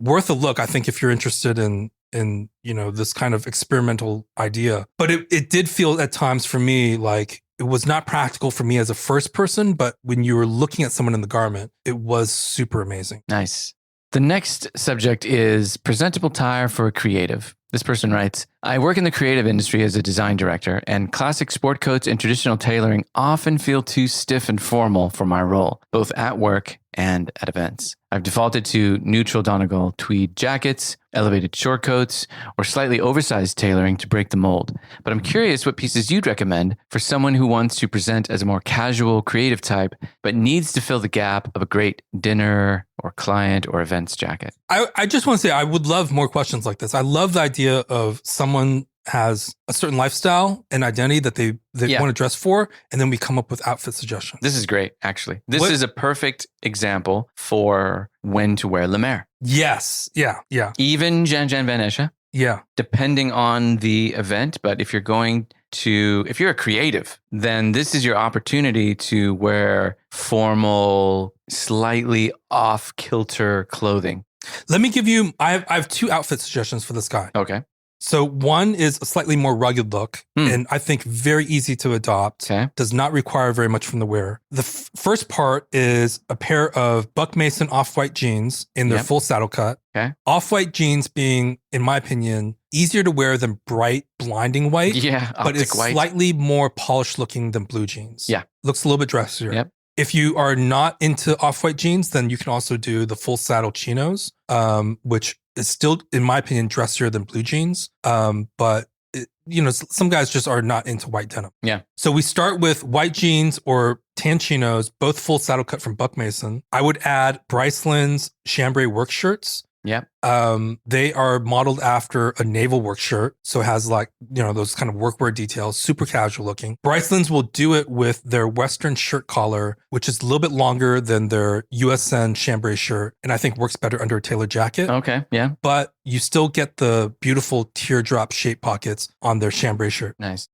Worth a look, I think, if you're interested in this kind of experimental idea. But it did feel at times for me like it was not practical for me as a first person, but when you were looking at someone in the garment, it was super amazing. Nice. The next subject is presentable attire for a creative. This person writes, I work in the creative industry as a design director, and classic sport coats and traditional tailoring often feel too stiff and formal for my role, both at work and at events. I've defaulted to neutral Donegal tweed jackets, elevated short coats, or slightly oversized tailoring to break the mold. But I'm curious what pieces you'd recommend for someone who wants to present as a more casual, creative type, but needs to fill the gap of a great dinner or client or events jacket. I just want to say I would love more questions like this. I love the idea of someone has a certain lifestyle and identity that they want to dress for, and then we come up with outfit suggestions. This is great, actually. This is a perfect example for when to wear Le Maire. Yes. Yeah. Even Jan Van Esche. Yeah. Depending on the event, but if you're a creative, then this is your opportunity to wear formal, slightly off-kilter clothing. Let me give you, I have 2 outfit suggestions for this guy. Okay. So one is a slightly more rugged look, and I think very easy to adopt. Okay. Does not require very much from the wearer. The first part is a pair of Buck Mason off-white jeans in their full saddle cut. Okay. Off-white jeans being, in my opinion, easier to wear than bright, blinding white. Yeah, but it's white. Slightly more polished looking than blue jeans. Yeah. Looks a little bit dressier. Yep. If you are not into off-white jeans, then you can also do the full saddle chinos, which is still, in my opinion, dressier than blue jeans. But some guys just are not into white denim. Yeah. So we start with white jeans or tan chinos, both full saddle cut from Buck Mason. I would add Bryceland's chambray work shirts. Yeah. They are modeled after a naval work shirt. So it has like, those kind of workwear details, super casual looking. Bryceland's will do it with their Western shirt collar, which is a little bit longer than their USN chambray shirt. And I think works better under a tailored jacket. Okay. Yeah. But you still get the beautiful teardrop shaped pockets on their chambray shirt. Nice.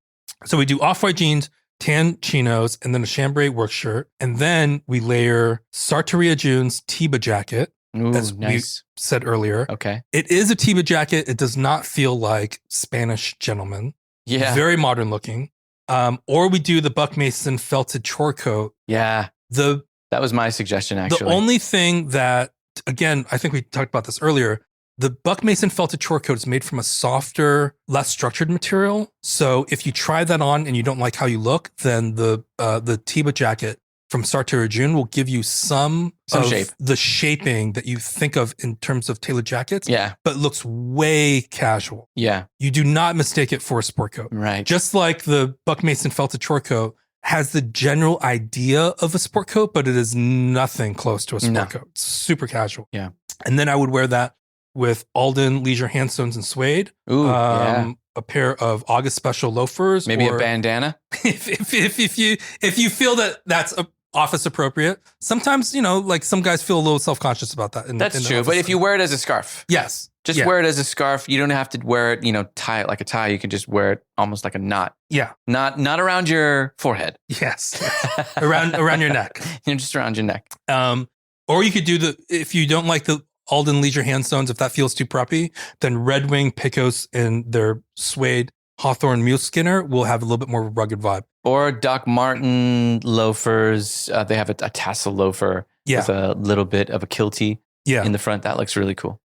So we do off-white jeans, tan chinos, and then a chambray work shirt. And then we layer Sartoria June's Tiba jacket. Ooh, as nice. we said earlier. Okay. It is a Tiba jacket. It does not feel like Spanish gentleman. Yeah. Very modern looking. Or we do the Buck Mason felted chore coat. Yeah. That was my suggestion, actually. The only thing that, again, I think we talked about this earlier, the Buck Mason felted chore coat is made from a softer, less structured material. So if you try that on and you don't like how you look, then the Tiba jacket from Sartoria June will give you some of shape. The shaping that you think of in terms of tailored jackets. Yeah. But looks way casual. Yeah. You do not mistake it for a sport coat. Right. Just like the Buck Mason felted chore coat has the general idea of a sport coat, but it is nothing close to a sport coat. It's super casual. Yeah. And then I would wear that with Alden leisure handstones and suede. Ooh, yeah. A pair of August Special loafers. Maybe a bandana. If you feel that that's office appropriate. Sometimes, like some guys feel a little self-conscious about that. That's true. But if you wear it as a scarf. Yes. Just wear it as a scarf. You don't have to wear it, tie it like a tie. You can just wear it almost like a knot. Yeah. Not around your forehead. Yes. around your neck. Just around your neck. Or you could do if you don't like the Alden leisure handstones, if that feels too preppy, then Red Wing Picos and their suede Hawthorne Mule Skinner will have a little bit more of a rugged vibe. Or Doc Marten loafers. They have a tassel loafer with a little bit of a kilty in the front. That looks really cool.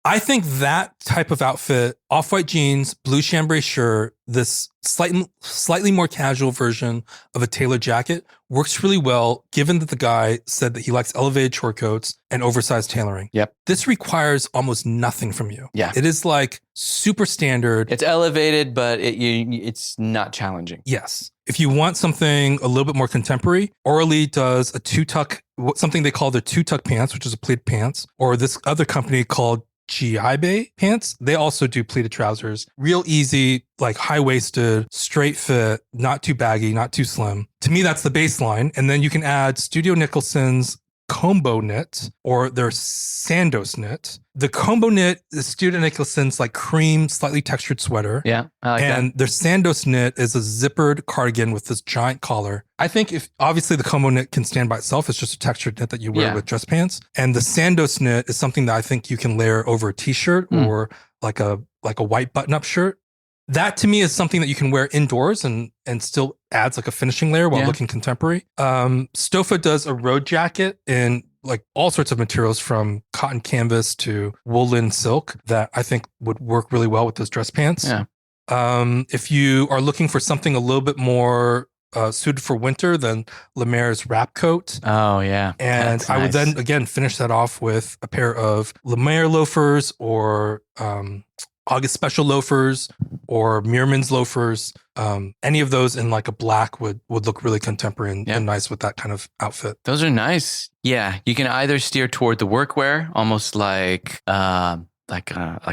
I think that type of outfit, off-white jeans, blue chambray shirt, this slightly more casual version of a tailored jacket works really well, given that the guy said that he likes elevated short coats and oversized tailoring. Yep. This requires almost nothing from you. Yeah. It is like super standard. It's elevated, but it's not challenging. Yes. If you want something a little bit more contemporary, Orly does a two-tuck, something they call their two-tuck pants, which is a pleated pants, or this other company called Giaibe pants. They also do pleated trousers. Real easy, like high-waisted, straight fit, not too baggy, not too slim. To me, that's the baseline. And then you can add Studio Nicholson's combo knit or their Sandos knit. The combo knit is Studio Nicholson's like cream, slightly textured sweater. Yeah, I like and that. their Sandos knit is a zippered cardigan with this giant collar. I think if obviously the combo knit can stand by itself, it's just a textured knit that you wear with dress pants. And the Sandos knit is something that I think you can layer over a t-shirt or like a white button-up shirt. That to me is something that you can wear indoors and still adds like a finishing layer while looking contemporary. Stofa does a road jacket in like all sorts of materials from cotton canvas to woolen silk that I think would work really well with those dress pants. Yeah. If you are looking for something a little bit more suited for winter, then Lemaire's wrap coat. Oh, yeah. And I would then again finish that off with a pair of Lemaire loafers or August Special loafers or Muirman's loafers. Any of those in like a black would look really contemporary and nice with that kind of outfit. Those are nice. Yeah, you can either steer toward the workwear, almost like a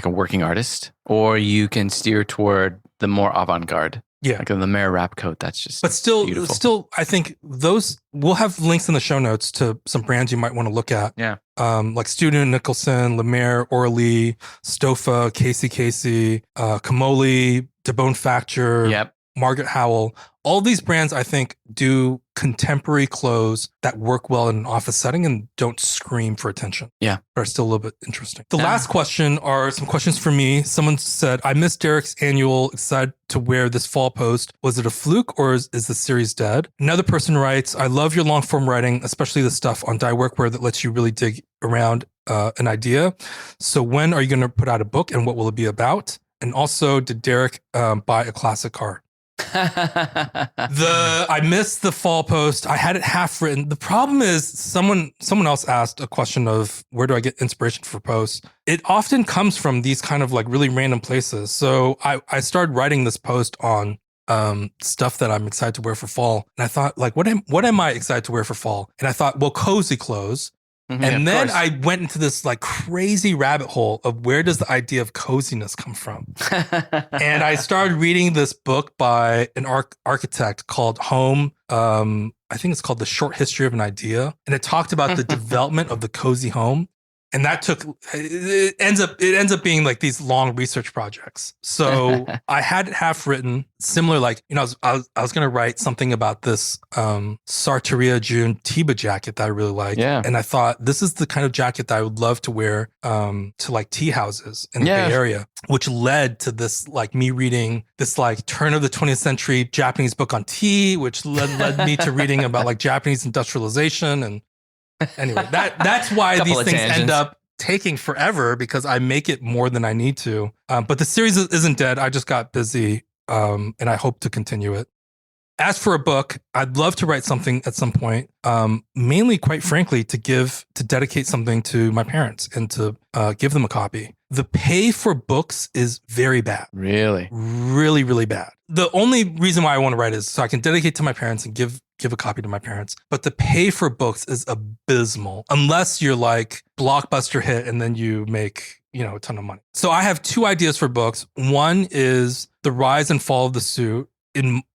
working artist, or you can steer toward the more avant-garde. Yeah, like the Lemaire wrap coat. That's just beautiful. Still, I think those we'll have links in the show notes to some brands you might want to look at. Yeah, like Studio Nicholson, Lemaire, Orly, Stofa, Casey, Kamoli, DeBone Facture, Margaret Howell. All these brands, I think, do contemporary clothes that work well in an office setting and don't scream for attention. Yeah. But are still a little bit interesting. The last question are some questions for me. Someone said, I missed Derek's annual excited to wear this fall post. Was it a fluke or is the series dead? Another person writes, I love your long form writing, especially the stuff on dye workwear that lets you really dig around an idea. So when are you going to put out a book and what will it be about? And also, did Derek buy a classic car? I missed the fall post. I had it half written. The problem is someone else asked a question of where do I get inspiration for posts? It often comes from these kind of like really random places. So I started writing this post on stuff that I'm excited to wear for fall. And I thought like, what am I excited to wear for fall? And I thought, well, cozy clothes. Mm-hmm, and then I went into this like crazy rabbit hole of where does the idea of coziness come from? And I started reading this book by an architect called Home. I think it's called The Short History of an Idea. And it talked about the development of the cozy home. And that it ends up being like these long research projects. So I had it half written, similar, like, I was going to write something about this Sartoria June Tiba jacket that I really like. Yeah. And I thought this is the kind of jacket that I would love to wear to like tea houses in the Bay Area, which led to this, like me reading this like turn of the 20th century Japanese book on tea, which led me to reading about like Japanese industrialization. And anyway, that's why these things end up taking forever because I make it more than I need to. But the series isn't dead. I just got busy and I hope to continue it. As for a book, I'd love to write something at some point, mainly, quite frankly, to dedicate something to my parents and to give them a copy. The pay for books is very bad. Really? Really, really bad. The only reason why I want to write is so I can dedicate to my parents and give a copy to my parents. But the pay for books is abysmal unless you're like blockbuster hit and then you make a ton of money. So I have two ideas for books. One is The Rise and Fall of the Suit.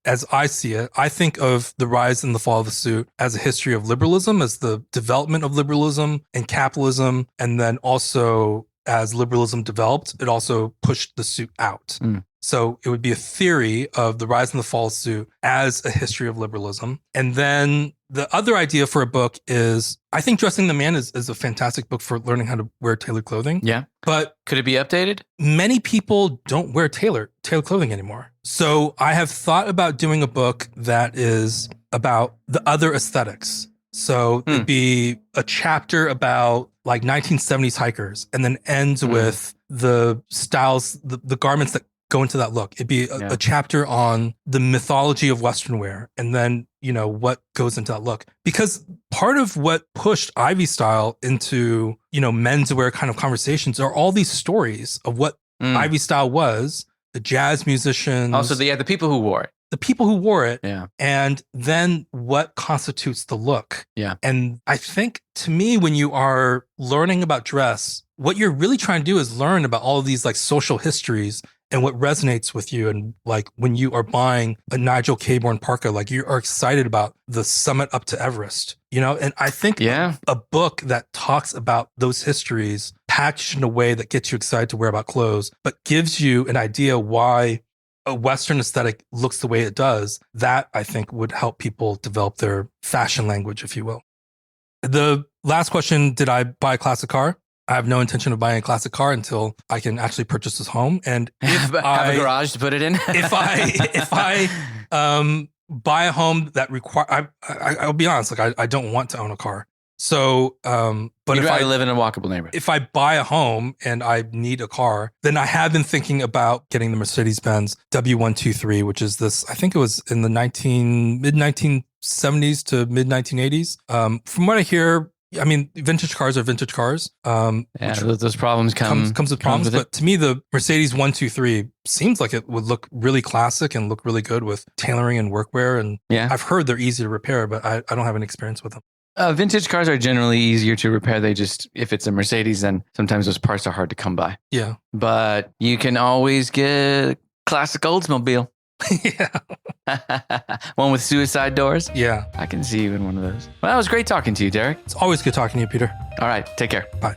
As I see it, I think of The Rise and the Fall of the Suit as a history of liberalism, as the development of liberalism and capitalism, and then also as liberalism developed, it also pushed the suit out. So it would be a theory of the rise and the fall of suit as a history of liberalism. And then the other idea for a book is, I think Dressing the Man is a fantastic book for learning how to wear tailored clothing. Yeah. But could it be updated? Many people don't wear tailored clothing anymore. So I have thought about doing a book that is about the other aesthetics. So it'd be a chapter about like 1970s hikers, and then ends with the styles, the garments that go into that look. It'd be a chapter on the mythology of Western wear, and then, what goes into that look. Because part of what pushed Ivy style into, menswear kind of conversations are all these stories of what Ivy style was, the jazz musicians. Also, the people who wore it. The people who wore it, yeah, and then what constitutes the look. Yeah. And I think, to me, when you are learning about dress, what you're really trying to do is learn about all of these like social histories and what resonates with you. And like when you are buying a Nigel Caborn parka, like you are excited about the summit up to Everest, and I think a book that talks about those histories packaged in a way that gets you excited to wear about clothes, but gives you an idea why a Western aesthetic looks the way it does, that I think would help people develop their fashion language, if you will. The last question, did I buy a classic car? I have no intention of buying a classic car until I can actually purchase this home. And if have a garage to put it in. if I buy a home that I'll be honest, like I don't want to own a car. So, but if I live in a walkable neighborhood, if I buy a home and I need a car, then I have been thinking about getting the Mercedes-Benz W123, which is this, I think it was in the mid 1970s to mid 1980s. From what I hear, I mean, vintage cars are vintage cars. Those problems comes with problems. But to me, the Mercedes 123 seems like it would look really classic and look really good with tailoring and workwear. And I've heard they're easy to repair, but I don't have any experience with them. Vintage cars are generally easier to repair. If it's a Mercedes, then sometimes those parts are hard to come by. Yeah. But you can always get a classic Oldsmobile. Yeah. One with suicide doors. Yeah. I can see you in one of those. Well, it was great talking to you, Derek. It's always good talking to you, Peter. All right. Take care. Bye.